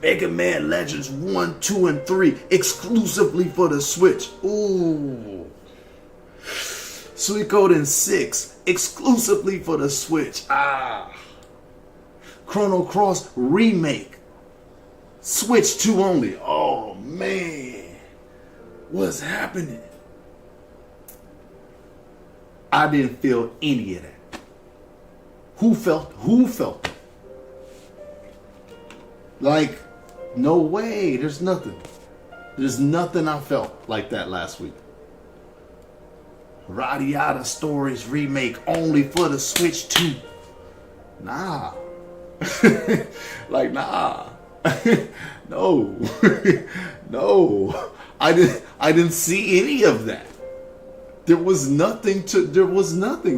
Mega Man Legends 1, 2, and 3 exclusively for the Switch. Ooh. Suikoden 6 exclusively for the Switch. Chrono Cross remake. Switch 2 only. Oh man. What's happening? I didn't feel any of that. Who felt it? Like, no way. There's nothing. There's nothing I felt like that last week. Radiata Stories remake only for the Switch 2. Nah. Like, nah. No. No. I didn't see any of that. There was nothing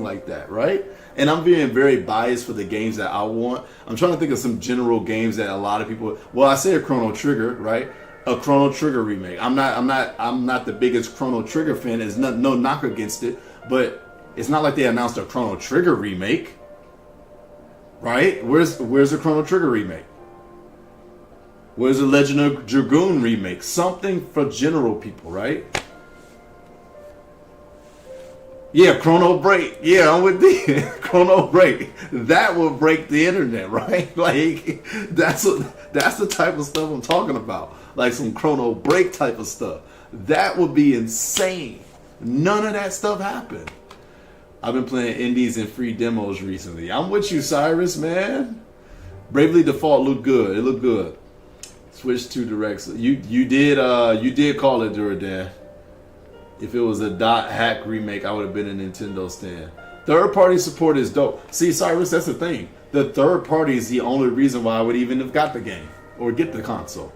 like that, right? And I'm being very biased for the games that I want. I'm trying to think of some general games that a lot of people, well, I say a Chrono Trigger, right? A Chrono Trigger remake. I'm not the biggest Chrono Trigger fan. There's no knock against it, but it's not like they announced a Chrono Trigger remake. Right? Where's the Chrono Trigger remake? Where's the Legend of Dragoon remake? Something for general people, right? Yeah, Chrono Break. Yeah, I'm with the Chrono Break. That will break the internet, right? Like that's the type of stuff I'm talking about. Like some Chrono Break type of stuff. That would be insane. None of that stuff happened. I've been playing indies and free demos recently. I'm with you, Cyrus, man. Bravely Default looked good. It looked good. Switch to Direct. You did call it Duradan. If it was a dot hack remake, I would have been a Nintendo stan. Third party support is dope. See, Cyrus, that's the thing. The third party is the only reason why I would even have got the game or get the console.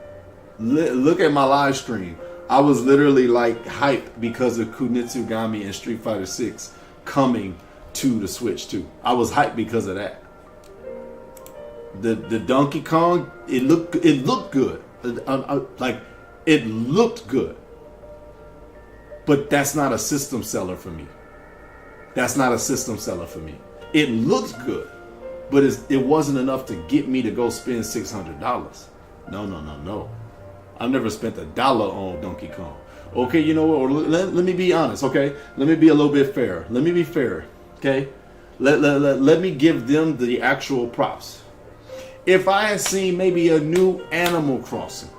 Look at my live stream. I was literally like hyped because of Kunitsugami and Street Fighter 6 coming to the Switch 2. I was hyped because of that. The Donkey Kong, it looked good. Like it looked good. But that's not a system seller for me. That's not a system seller for me. It looked good, but it wasn't enough to get me to go spend $600. No. I've never spent $1 on Donkey Kong. Okay, you know what? Let me be honest, okay? Let me be a little bit fair. Let me be fair, okay? Let me give them the actual props. If I had seen maybe a new Animal Crossing,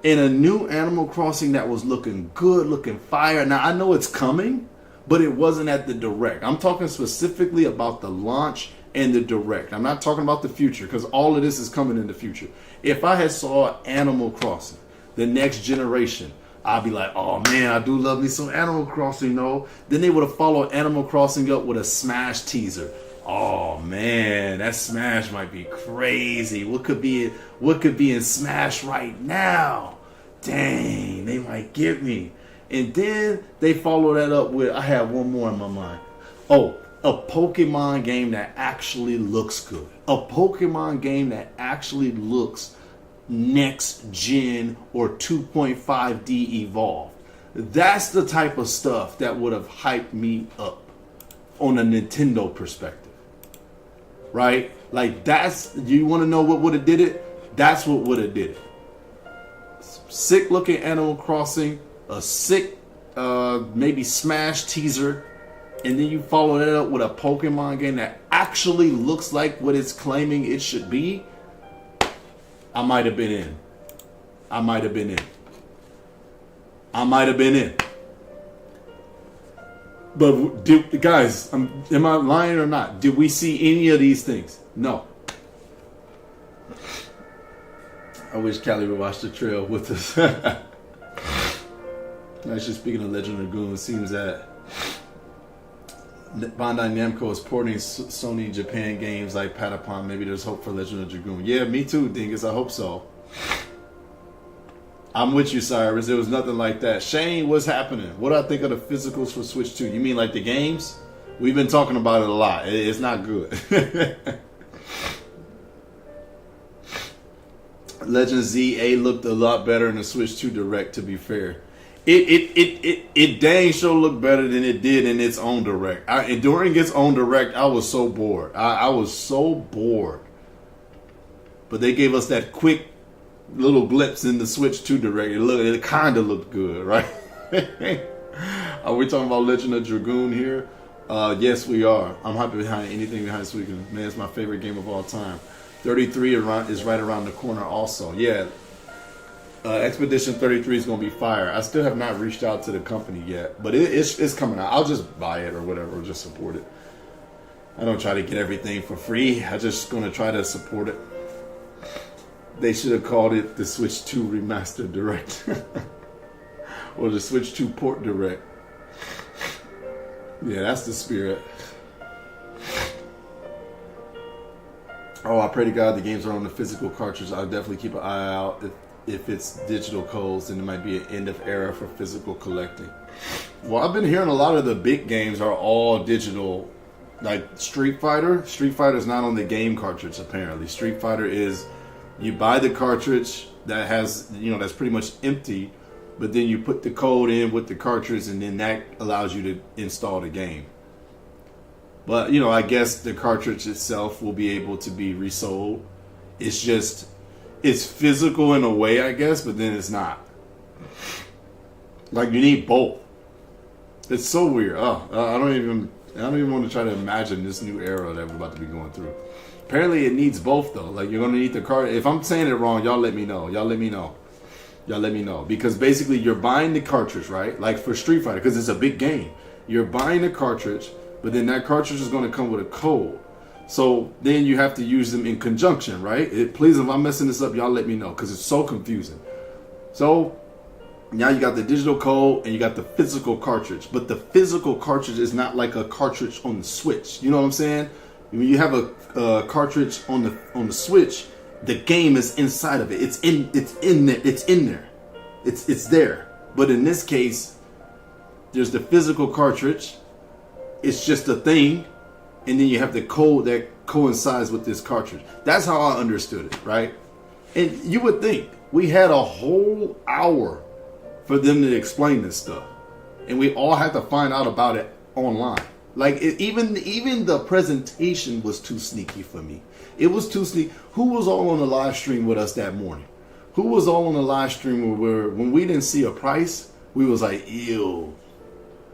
and a new Animal Crossing that was looking good, looking fire. Now, I know it's coming, but it wasn't at the direct. I'm talking specifically about the launch and the direct. I'm not talking about the future, because all of this is coming in the future. If I had saw Animal Crossing, the next generation, I'd be like, oh man, I do love me some Animal Crossing, though. Then they would have followed Animal Crossing up with a Smash teaser. Oh man, that Smash might be crazy. What could be in Smash right now? Dang, they might get me. And then they follow that up with, I have one more in my mind. Oh, a Pokemon game that actually looks good. A Pokemon game that actually looks next gen or 2.5D evolved. That's the type of stuff that would have hyped me up on a Nintendo perspective. Right? Like, that's, you want to know what would have did it? That's what would have did it. Sick looking Animal Crossing, a sick maybe Smash teaser, and then you follow that up with a Pokemon game that actually looks like what it's claiming it should be. I might have been in. I might have been in. I might have been in. But guys, am I lying or not? Did we see any of these things? No. I wish Callie would watch the trail with us. Actually, speaking of Legend of Dragoon, it seems that Bandai Namco is porting Sony Japan games like Patapon. Maybe there's hope for Legend of Dragoon. Yeah, me too, Dingus. I hope so. I'm with you, Cyrus. There was nothing like that. Shane, what's happening? What do I think of the physicals for Switch 2? You mean like the games? We've been talking about it a lot. It's not good. Legend ZA looked a lot better in the Switch 2 Direct, to be fair. It dang sure looked better than it did in its own Direct. During its own Direct, I was so bored. I was so bored. But they gave us that quick little glimpse in the Switch 2 Direct. It kind of looked good, right? Are we talking about Legend of Dragoon here? Yes, we are. I'm happy behind anything behind Suikoden. Man, it's my favorite game of all time. 33 is right around the corner also. Yeah. Expedition 33 is going to be fire. I still have not reached out to the company yet, but it's coming out. I'll just buy it or whatever, or just support it. I don't try to get everything for free. I'm just going to try to support it. They should have called it the Switch 2 Remastered Direct. Or the Switch 2 Port Direct. Yeah, that's the spirit. Oh, I pray to God the games are on the physical cartridge. I'll definitely keep an eye out. If it's digital codes, then it might be an end of era for physical collecting. Well, I've been hearing a lot of the big games are all digital. Like Street Fighter. Street Fighter is not on the game cartridge, apparently. Street Fighter is, you buy the cartridge that has, that's pretty much empty, but then you put the code in with the cartridge, and then that allows you to install the game. But, I guess the cartridge itself will be able to be resold. It's physical in a way, I guess, but then it's not. Like, you need both. It's so weird. I don't even want to try to imagine this new era that we're about to be going through. Apparently, it needs both, though. Like, you're going to need the card. If I'm saying it wrong, y'all let me know. Y'all let me know. Because basically, you're buying the cartridge, right? Like for Street Fighter, because it's a big game. You're buying the cartridge, but then that cartridge is going to come with a code. So then you have to use them in conjunction, right? Please, if I'm messing this up, y'all let me know, because it's so confusing. So now you got the digital code and you got the physical cartridge. But the physical cartridge is not like a cartridge on the Switch. You know what I'm saying? When you have a cartridge on the Switch, the game is inside of it. It's in there. It's there. But in this case, there's the physical cartridge. It's just a thing. And then you have the code that coincides with this cartridge. That's how I understood it, right? And you would think we had a whole hour for them to explain this stuff, and we all had to find out about it online. Like even the presentation was too sneaky for me. It was too sneaky. Who was all on the live stream with us that morning? Who was all on the live stream when we didn't see a price? We was like, ew.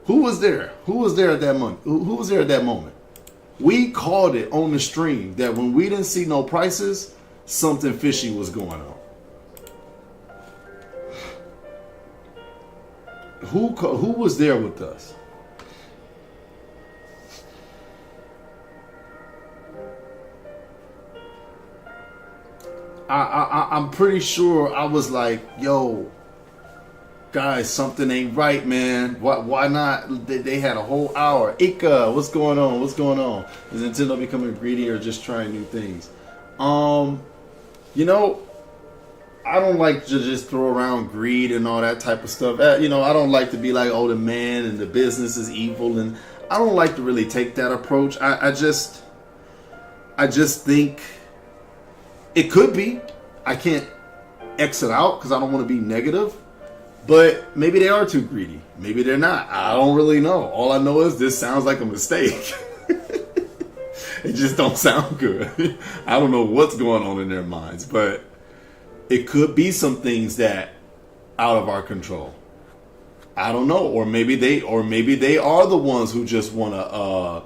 Who was there? Who was there at that moment? Who was there at that moment? We called it on the stream that when we didn't see no prices, something fishy was going on. Who was there with us? I'm pretty sure I was like, yo, guys, something ain't right, man. Why not? They had a whole hour. Ika, what's going on? What's going on? Is Nintendo becoming greedy or just trying new things? You know, I don't like to just throw around greed and all that type of stuff. You know, I don't like to be like, oh, the man and the business is evil, and I don't like to really take that approach. I just think it could be. I can't X it out because I don't want to be negative. But maybe they are too greedy. Maybe they're not. I don't really know. All I know is this sounds like a mistake. It just don't sound good. I don't know what's going on in their minds, but it could be some things that out of our control. I don't know. Or maybe they are the ones who just want to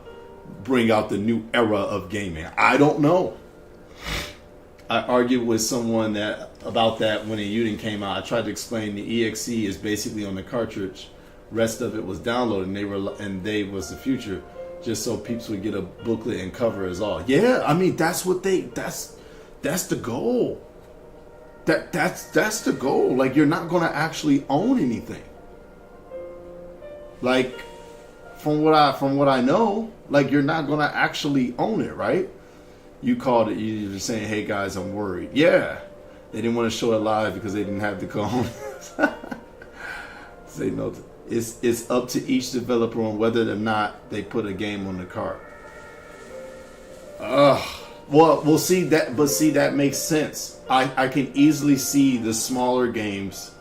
bring out the new era of gaming. I don't know. I argued with someone about that when the Uden came out. I tried to explain the EXE is basically on the cartridge. Rest of it was downloaded, and they was the future, just so peeps would get a booklet and cover is all. Yeah, I mean that's the goal. That's the goal. Like, you're not gonna actually own anything. Like, from what I know, like, you're not gonna actually own it, right? You called it. You were saying, "Hey guys, I'm worried." Yeah, they didn't want to show it live because they didn't have the cojones. Say no. It's up to each developer on whether or not they put a game on the cart. Well, we'll see that, but see, that makes sense. I can easily see the smaller games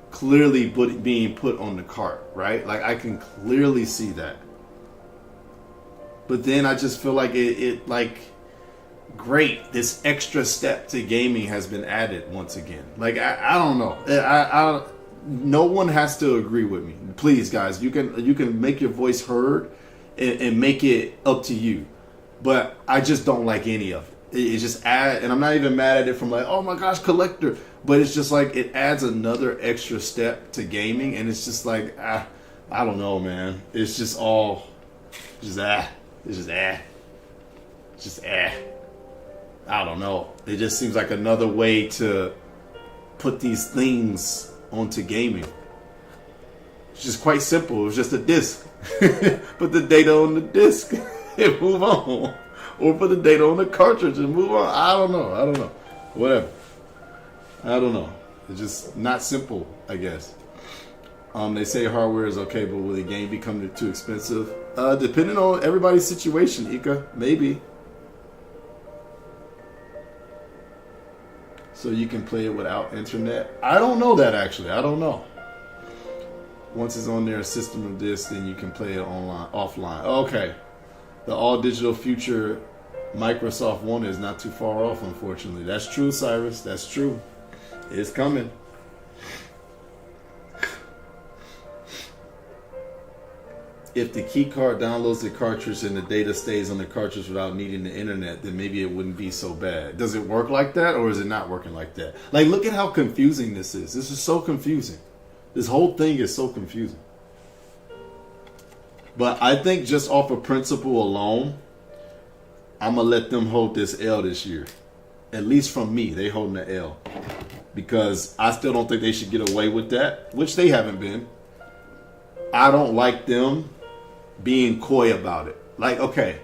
clearly being put on the cart, right? Like, I can clearly see that. But then I just feel like it like. Great, this extra step to gaming has been added once again. Like, I don't know. No one has to agree with me. Please, guys, you can make your voice heard and make it up to you. But I just don't like any of it. It just adds, and I'm not even mad at it from like, oh my gosh, collector. But it's just like it adds another extra step to gaming, and it's just like, I don't know, man. It's just all, It's just I don't know. It just seems like another way to put these things onto gaming. It's just quite simple. It was just a disc. Put the data on the disc and move on. Or put the data on the cartridge and move on. I don't know. Whatever. I don't know. It's just not simple, I guess. They say hardware is okay, but will the game become too expensive? Depending on everybody's situation, Ika. Maybe. So you can play it without internet? I don't know that, actually. I don't know. Once it's on their system of this, then you can play it offline. Okay. The all-digital future Microsoft wanted is not too far off, unfortunately. That's true, Cyrus. That's true. It's coming. If the key card downloads the cartridge and the data stays on the cartridge without needing the internet, then maybe it wouldn't be so bad. Does it work like that, or is it not working like that? Like, look at how confusing this is. This is so confusing. This whole thing is so confusing. But I think just off of principle alone, I'm going to let them hold this L this year. At least from me, they holding the L. Because I still don't think they should get away with that, which they haven't been. I don't like them being coy about it. Like, okay,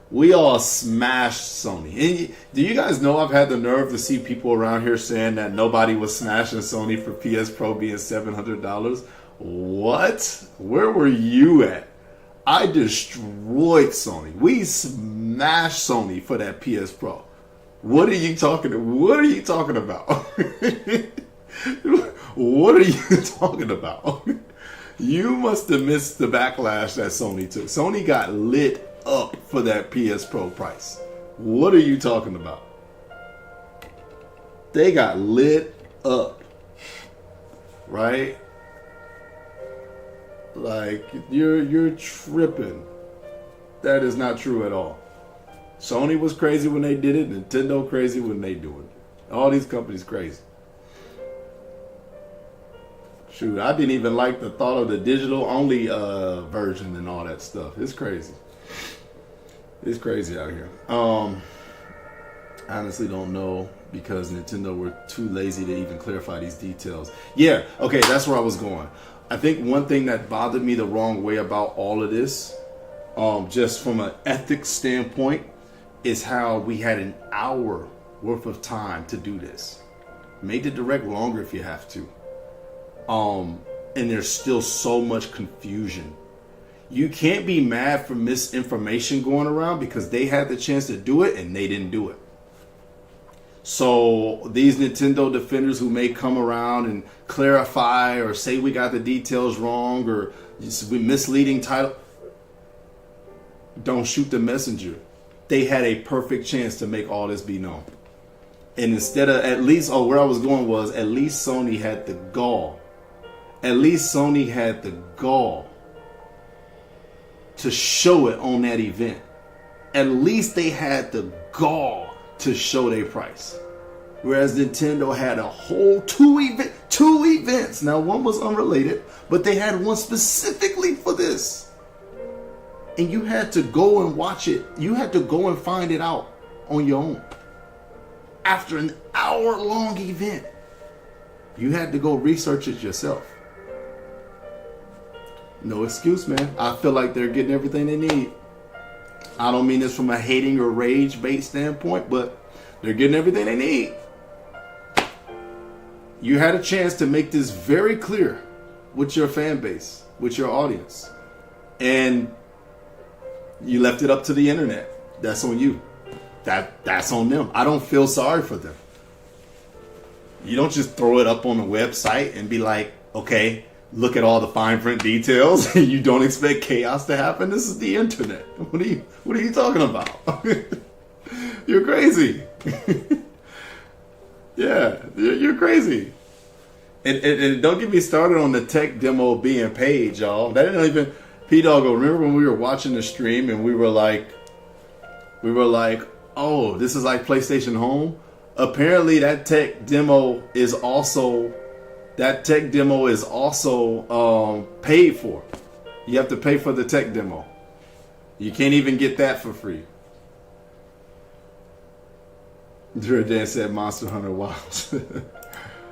we all smashed Sony. And do you guys know I've had the nerve to see people around here saying that nobody was smashing Sony for PS Pro being $700? What? Where were you at? I destroyed Sony. We smashed Sony for that PS Pro. What are you talking about? What are you talking about? What are you talking about? You must have missed the backlash that Sony took. Sony got lit up for that PS Pro price. What are you talking about? They got lit up. Right? Like, you're tripping. That is not true at all. Sony was crazy when they did it. Nintendo crazy when they do it. All these companies crazy. Shoot, I didn't even like the thought of the digital only version and all that stuff. It's crazy. It's crazy out here. I honestly don't know because Nintendo were too lazy to even clarify these details. Yeah, okay, that's where I was going. I think one thing that bothered me the wrong way about all of this, just from an ethics standpoint, is how we had an hour worth of time to do this. Make the direct longer if you have to. And there's still so much confusion. You can't be mad for misinformation going around because they had the chance to do it and they didn't do it. So these Nintendo defenders who may come around and clarify or say we got the details wrong or we misleading title, don't shoot the messenger. They had a perfect chance to make all this be known. And instead of at least, where I was going was at least Sony had the gall. At least Sony had the gall to show it on that event. At least they had the gall to show their price. Whereas Nintendo had a whole two events. Now one was unrelated, but they had one specifically for this. And you had to go and watch it. You had to go and find it out on your own. After an hour-long event, you had to go research it yourself. No excuse, man. I feel like they're getting everything they need. I don't mean this from a hating or rage-based standpoint, but they're getting everything they need. You had a chance to make this very clear with your fan base, with your audience. And you left it up to the internet. That's on you. That's on them. I don't feel sorry for them. You don't just throw it up on the website and be like, okay, look at all the fine print details. You don't expect chaos to happen. This is the internet. What are you talking about? You're crazy. Yeah, you're crazy. And don't get me started on the tech demo being paid, y'all. That didn't even P-Doggo, remember when we were watching the stream and we were like, oh, this is like PlayStation Home? Apparently that tech demo is also paid for. You have to pay for the tech demo. You can't even get that for free. Jordan said Monster Hunter Wilds.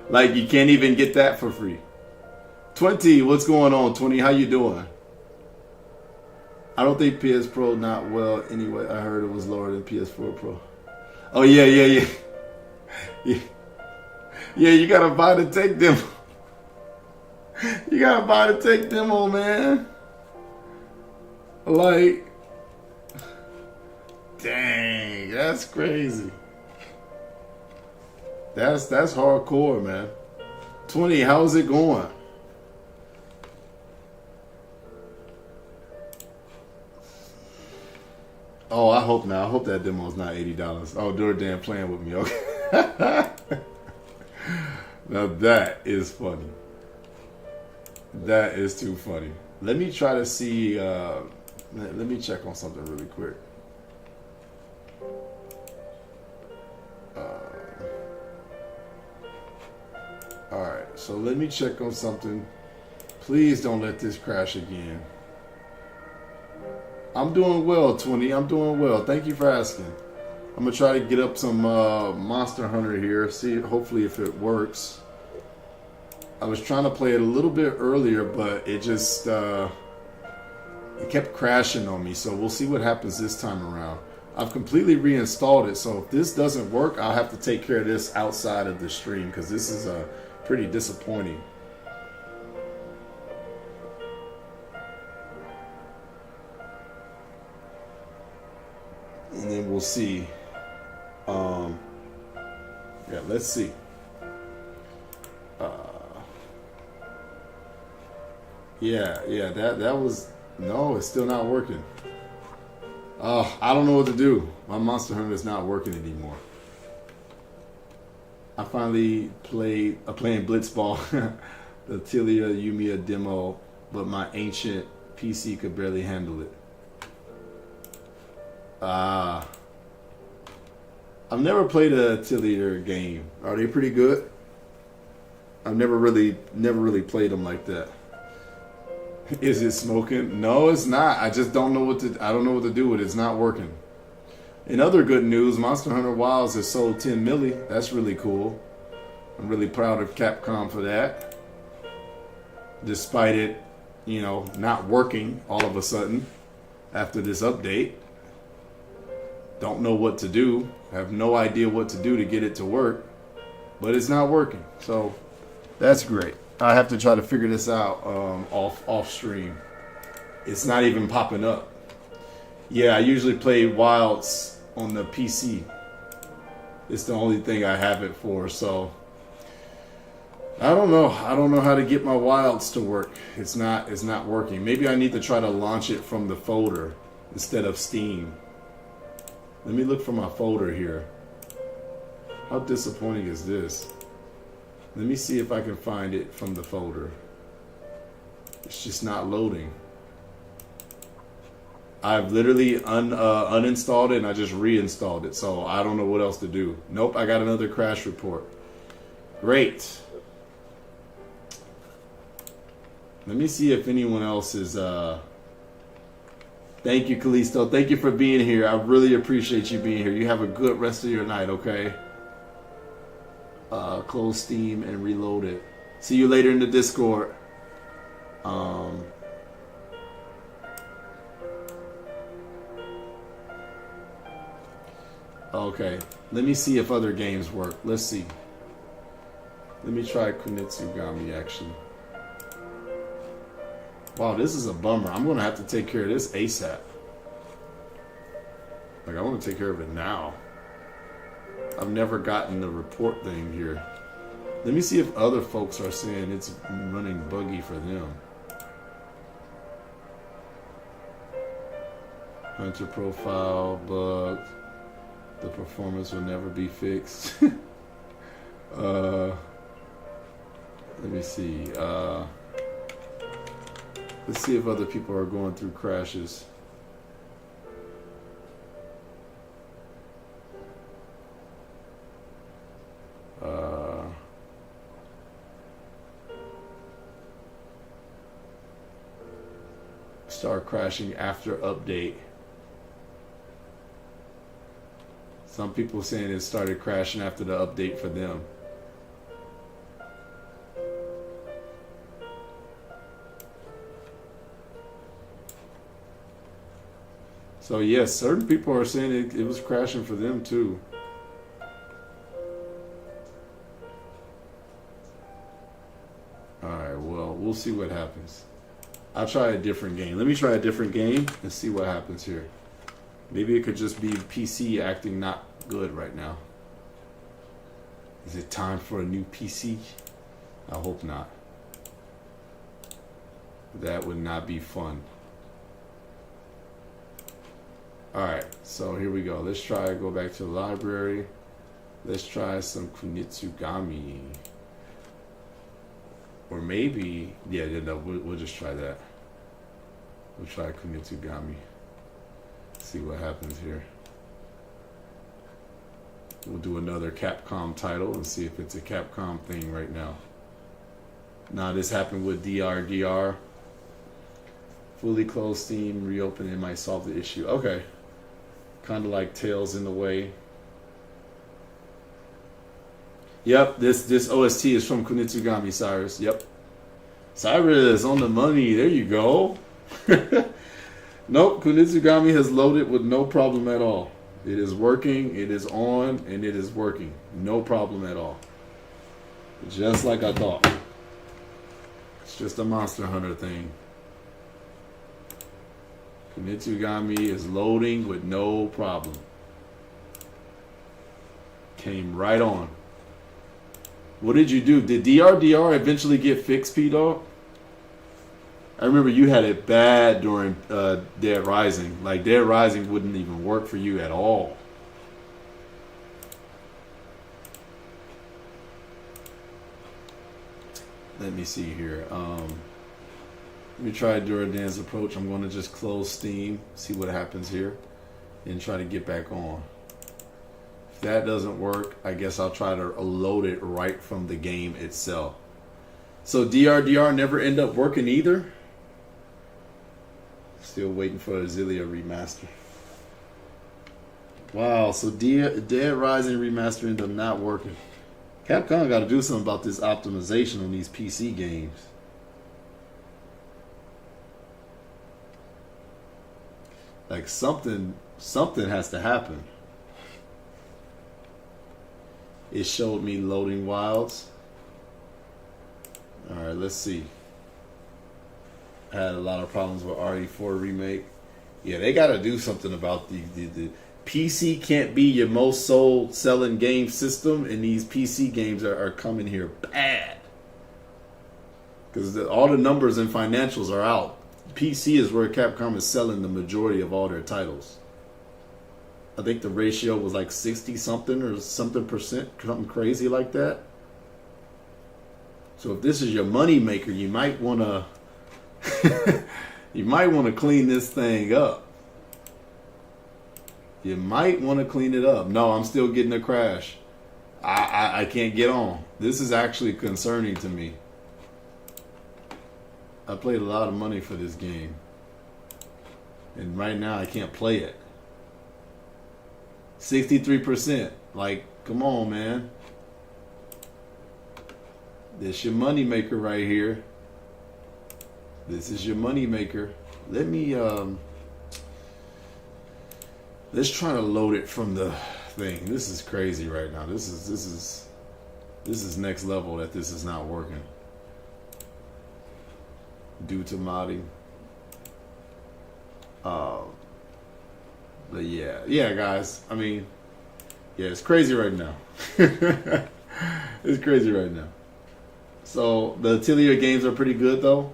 Like you can't even get that for free. 20, what's going on, 20? How you doing? I don't think PS Pro not well anyway. I heard it was lower than PS4 Pro. Oh yeah. Yeah, you gotta buy the tech demo. You gotta buy the tech demo, man. Like, dang, that's crazy. That's hardcore, man. 20, how's it going? Oh, I hope not. I hope that demo is not $80. Oh, Jordan playing with me. Okay. Now that is funny. That is too funny. Let me try to see. Let me check on something really quick. All right. So let me check on something. Please don't let this crash again. I'm doing well, 20. I'm doing well. Thank you for asking. I'm gonna try to get up some Monster Hunter here. See, hopefully, if it works. I was trying to play it a little bit earlier, but it just it kept crashing on me. So we'll see what happens this time around. I've completely reinstalled it. So if this doesn't work, I'll have to take care of this outside of the stream because this is pretty disappointing. And then we'll see. Yeah, let's see. Yeah, that was, no, it's still not working. I don't know what to do. My Monster Hunter is not working anymore. I finally playing Blitzball, the Tilia Yumiya demo, but my ancient PC could barely handle it. Ah. I've never played a Atelier game. Are they pretty good? I've never really played them like that. Is it smoking? No, it's not. I just don't know what to. I don't know what to do with it. It's not working. In other good news, Monster Hunter Wilds has sold 10 milli. That's really cool. I'm really proud of Capcom for that. Despite it, you know, not working all of a sudden after this update. Don't know what to do. Have no idea what to do to get it to work. But it's not working. So that's great. I have to try to figure this out off stream. It's not even popping up. Yeah, I usually play Wilds on the PC. It's the only thing I have it for, so I don't know. I don't know how to get my Wilds to work. It's not working. Maybe I need to try to launch it from the folder instead of Steam. Let me look for my folder here. How disappointing is this? Let me see if I can find it from the folder. It's just not loading. I've literally uninstalled it and I just reinstalled it, so I don't know what else to do. Nope, I got another crash report. Great. Let me see if anyone else is... Thank you, Kalisto. Thank you for being here. I really appreciate you being here. You have a good rest of your night, okay? Close Steam and reload it. See you later in the Discord. Okay, let me see if other games work. Let's see. Let me try Kunitsugami, actually. Wow, this is a bummer. I'm going to have to take care of this ASAP. Like, I want to take care of it now. I've never gotten the report thing here. Let me see if other folks are saying it's running buggy for them. Hunter profile bugged. The performance will never be fixed. Let me see. Let's see if other people are going through crashes. Start crashing after update. Some people saying it started crashing after the update for them. So yes, certain people are saying it was crashing for them too. Alright, well, we'll see what happens. I'll try a different game. Let me try a different game and see what happens here. Maybe it could just be PC acting not good right now. Is it time for a new PC? I hope not. That would not be fun. Alright, so here we go. Let's try go back to the library. Let's try some Kunitsugami. Or maybe, yeah, no, we'll just try that. We'll try Kunitsugami. See what happens here. We'll do another Capcom title and see if it's a Capcom thing right now. Now this happened with DRDR. Fully closed Steam, reopen it might solve the issue. Okay. Kind of like Tails in the Way. Yep, this OST is from Kunitsugami, Cyrus. Yep. Cyrus, on the money. There you go. Nope, Kunitsugami has loaded with no problem at all. It is working, it is on, and it is working. No problem at all. Just like I thought. It's just a Monster Hunter thing. Kunitsugami is loading with no problem. Came right on. What did you do? Did DRDR eventually get fixed, P-Dog? I remember you had it bad during Dead Rising. Like, Dead Rising wouldn't even work for you at all. Let me see here. Let me try Duradin's approach. I'm going to just close Steam, see what happens here. and try to get back on. If that doesn't work, I guess I'll try to load it right from the game itself. So DRDR never end up working either. Still waiting for Azilia remaster. Wow, so Dead Rising remaster ended up not working. Capcom got to do something about this optimization on these PC games. Like something has to happen. It showed me loading wilds. All right, let's see. I had a lot of problems with RE4 remake. Yeah, they got to do something about the PC can't be your most sold selling game system, and these PC games are coming here bad. Because all the numbers and financials are out. PC is where Capcom is selling the majority of all their titles. I think the ratio was like 60 something or something percent, something crazy like that. So if this is your money maker, you might want to you might want to clean this thing up. You might want to clean it up. No, I'm still getting a crash. I can't get on. This is actually concerning to me. I paid a lot of money for this game. And right now I can't play it. 63%. Like, come on, man. This your money maker right here. This is your money maker. Let me let's try to load it from the thing. This is crazy right now. This is next level that this is not working. Due to modding. But yeah, guys. I mean, yeah, it's crazy right now. It's crazy right now. So the Atelier games are pretty good, though.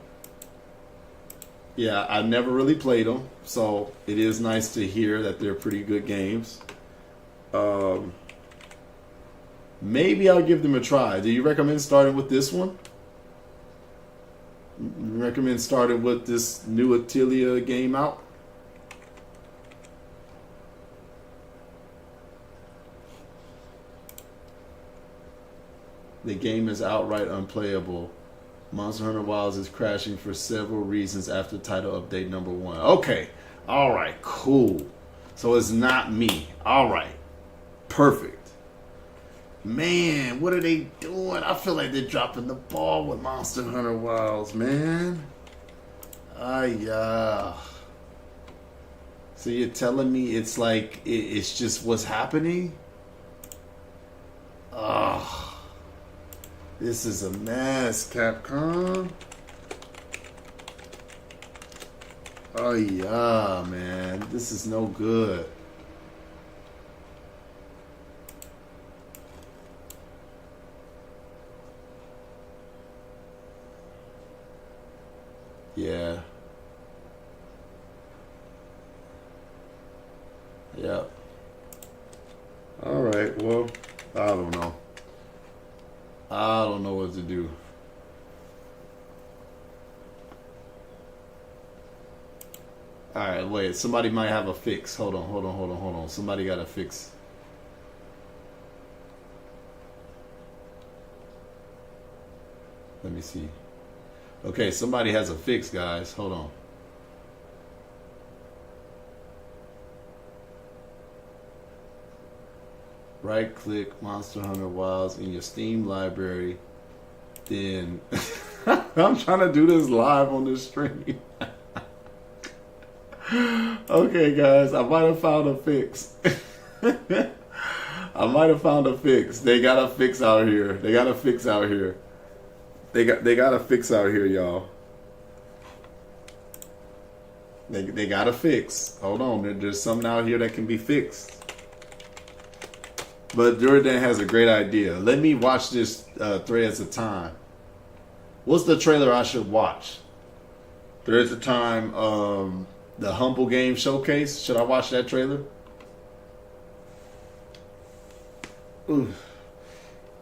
Yeah, I never really played them, so it is nice to hear that they're pretty good games. Maybe I'll give them a try. Do you recommend starting with this one? Recommend starting with this new Atelier game out? The game is outright unplayable. Monster Hunter Wilds is crashing for several reasons after title update number 1. Okay. Alright, cool. So it's not me. Alright. Perfect. Man, what are they doing? I feel like they're dropping the ball with Monster Hunter Wilds, man. So you're telling me it's like, it's just what's happening? This is a mess, Capcom. Oh yeah, man. This is no good. Yeah. Yep. All right. Well, I don't know. I don't know what to do. Alright, wait. Somebody might have a fix. Hold on. Somebody got a fix. Let me see. Okay, somebody has a fix, guys. Hold on. Right click Monster Hunter Wilds in your Steam library. Then I'm trying to do this live on this stream. Okay, guys, I might have found a fix. I might have found a fix. They got a fix out here. They got a fix out here. They got a fix out here, y'all. They got a fix. Hold on, there's something out here that can be fixed. But Jordan has a great idea. Let me watch this Threads of Time. What's the trailer I should watch? Threads of Time, the Humble Game Showcase. Should I watch that trailer? Ooh,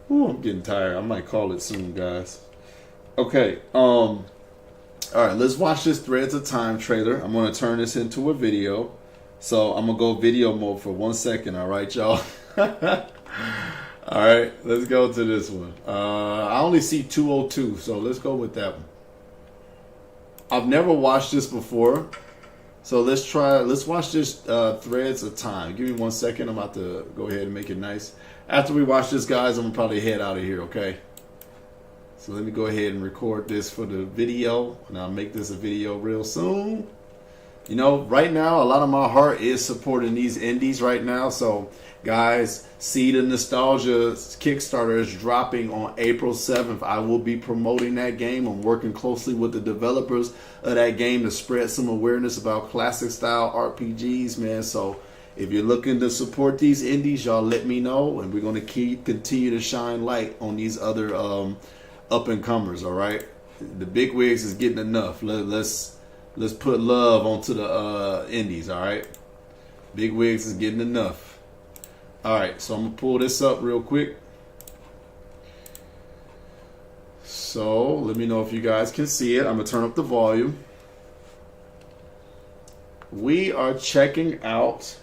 I'm getting tired. I might call it soon, guys. Okay. All right, let's watch this Threads of Time trailer. I'm going to turn this into a video. So I'm gonna go video mode for 1 second. All right, y'all. All right, let's go to this one. I only see 202, so let's go with that one. I've never watched this before, so let's watch this Threads of Time. Give me 1 second. I'm about to go ahead and make it nice. After we watch this, guys, I'm gonna probably head out of here, okay? So let me go ahead and record this for the video, and I'll make this a video real soon. You know, right now, a lot of my heart is supporting these indies right now. So, guys, Seed of Nostalgia Kickstarter is dropping on April 7th. I will be promoting that game. I'm working closely with the developers of that game to spread some awareness about classic style RPGs, man. So, if you're looking to support these indies, y'all let me know. And we're going to continue to shine light on these other up-and-comers, all right? The big wigs is getting enough. Let's put love onto the indies, all right? Big wigs is getting enough. All right, so I'm going to pull this up real quick. So let me know if you guys can see it. I'm going to turn up the volume. We are checking out.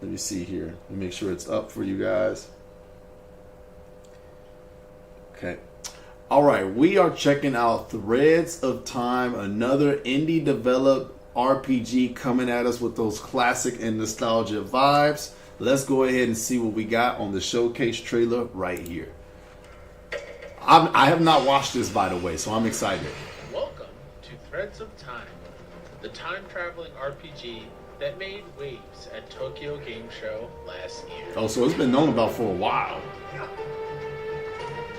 Let me see here. Let me make sure it's up for you guys. Okay. All right, we are checking out Threads of Time, another indie developed RPG coming at us with those classic and nostalgia vibes. Let's go ahead and see what we got on the showcase trailer right here. I have not watched this, by the way, so I'm excited.
Welcome to Threads of Time, the time-traveling RPG that made waves at Tokyo Game Show last year.
Oh, so it's been known about for a while.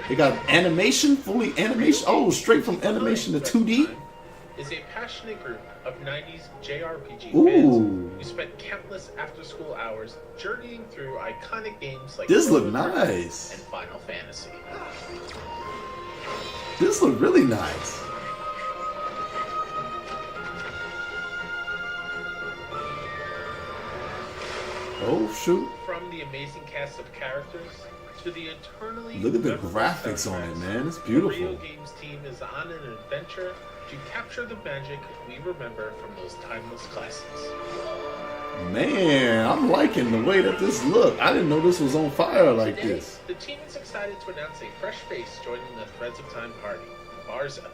They got animation, fully animation. Oh, straight from animation to 2D.
Is a passionate group of 90s JRPG
Ooh.
fans who spent countless after-school hours journeying through iconic games like
This look nice.
and Final Fantasy.
This look really nice. Oh shoot!
From the amazing cast of characters to the eternally
Look at the
memorable
graphics on it,
soundtracks,
man. It's
the
beautiful.
Rio Games team is on an adventure to capture the magic we remember from those timeless classics.
Man, I'm liking the way that this look. I didn't know this was on fire like
Today,
this.
the team is excited to announce a fresh face joining the Threads of Time party. Barza,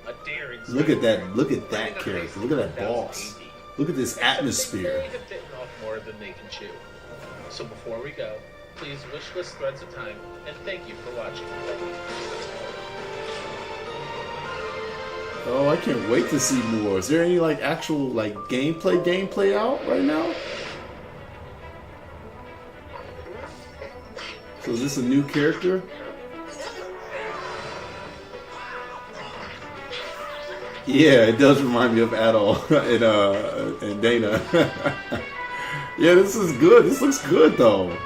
a daring.
Look at that! Look at
running
that
a
character!
heist
Look at
in
that boss!
2080.
Look at this atmosphere.
They have bitten off more than they can chew. So before we go, please wishlist Threads of Time, and thank you for watching.
Oh, I can't wait to see more. Is there any like actual like gameplay out right now? So is this a new character? Yeah, it does remind me of Adol and Dana. Yeah, this is good. This looks good though.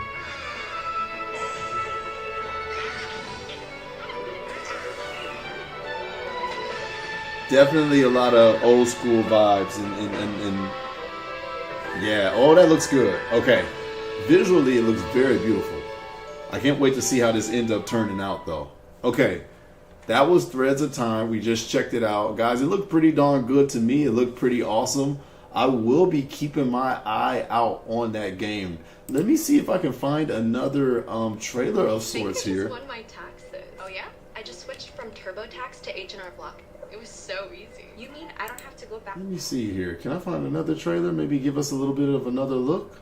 Definitely a lot of old school vibes and yeah. Oh, that looks good. Okay, visually it looks very beautiful. I can't wait to see how this ends up turning out though. Okay, that was Threads of Time. We just checked it out, guys. It looked pretty darn good to me. It looked pretty awesome. I will be keeping my eye out on that game. Let me see if I can find another trailer of sorts here.
I just won my taxes. Oh yeah? I just switched from TurboTax to H&R Block. It was so easy. You mean I don't have to go back?
Let me see here. Can I find another trailer? Maybe give us a little bit of another look?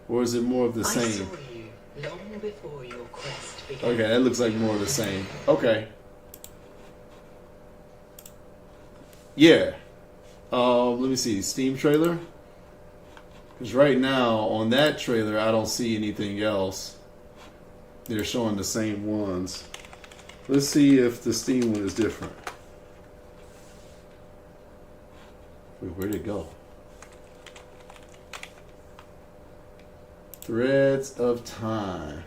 Or is it more of the same?
I saw you long before your quest began.
Okay, that looks like more of the same. Okay. Yeah. Let me see. Steam trailer? Because right now, on that trailer, I don't see anything else. They're showing the same ones. Let's see if the Steam one is different. Wait, where'd it go? Threads of Time.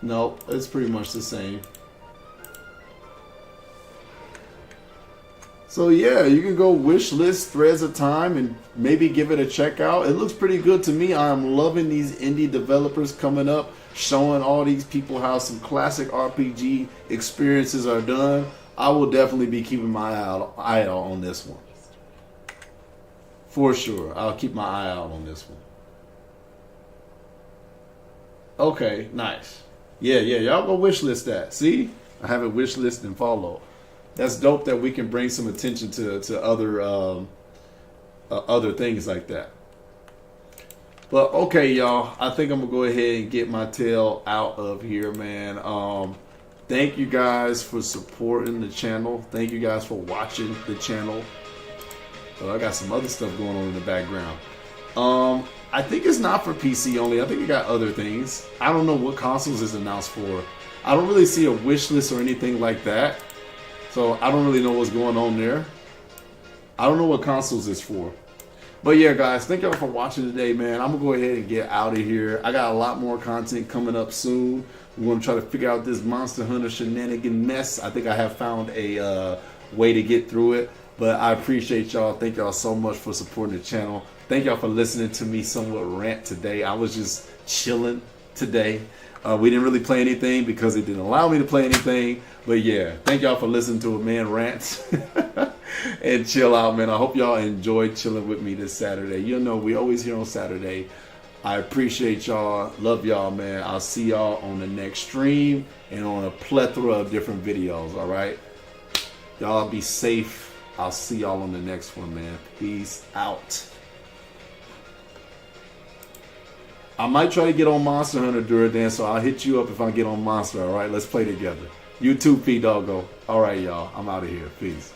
Nope, it's pretty much the same. So yeah, you can go wish list Threads of Time and maybe give it a check out. It looks pretty good to me. I'm loving these indie developers coming up, showing all these people how some classic RPG experiences are done. I will definitely be keeping my eye out on this one. For sure. I'll keep my eye out on this one. Okay, nice. Yeah, y'all go wishlist that. See? I have it wishlist and follow. That's dope that we can bring some attention to other things like that. But okay, y'all. I think I'm gonna go ahead and get my tail out of here, man. Thank you guys for supporting the channel. Thank you guys for watching the channel. I got some other stuff going on in the background. I think it's not for PC only. I think it got other things. I don't know what consoles is announced for. I don't really see a wish list or anything like that. So I don't really know what's going on there. I don't know what consoles is for. But yeah, guys, thank y'all for watching today, man. I'm going to go ahead and get out of here. I got a lot more content coming up soon. We're going to try to figure out this Monster Hunter shenanigan mess. I think I have found a way to get through it. But I appreciate y'all. Thank y'all so much for supporting the channel. Thank y'all for listening to me somewhat rant today. I was just chilling today. We didn't really play anything because it didn't allow me to play anything. But yeah, thank y'all for listening to a man rant and chill out, man. I hope y'all enjoyed chilling with me this Saturday. You know, we always here on Saturday. I appreciate y'all. Love y'all, man. I'll see y'all on the next stream and on a plethora of different videos, all right? Y'all be safe. I'll see y'all on the next one, man. Peace out. I might try to get on Monster Hunter during then, so I'll hit you up if I get on Monster, all right? Let's play together. You too, P-Doggo. All right, y'all. I'm out of here. Peace.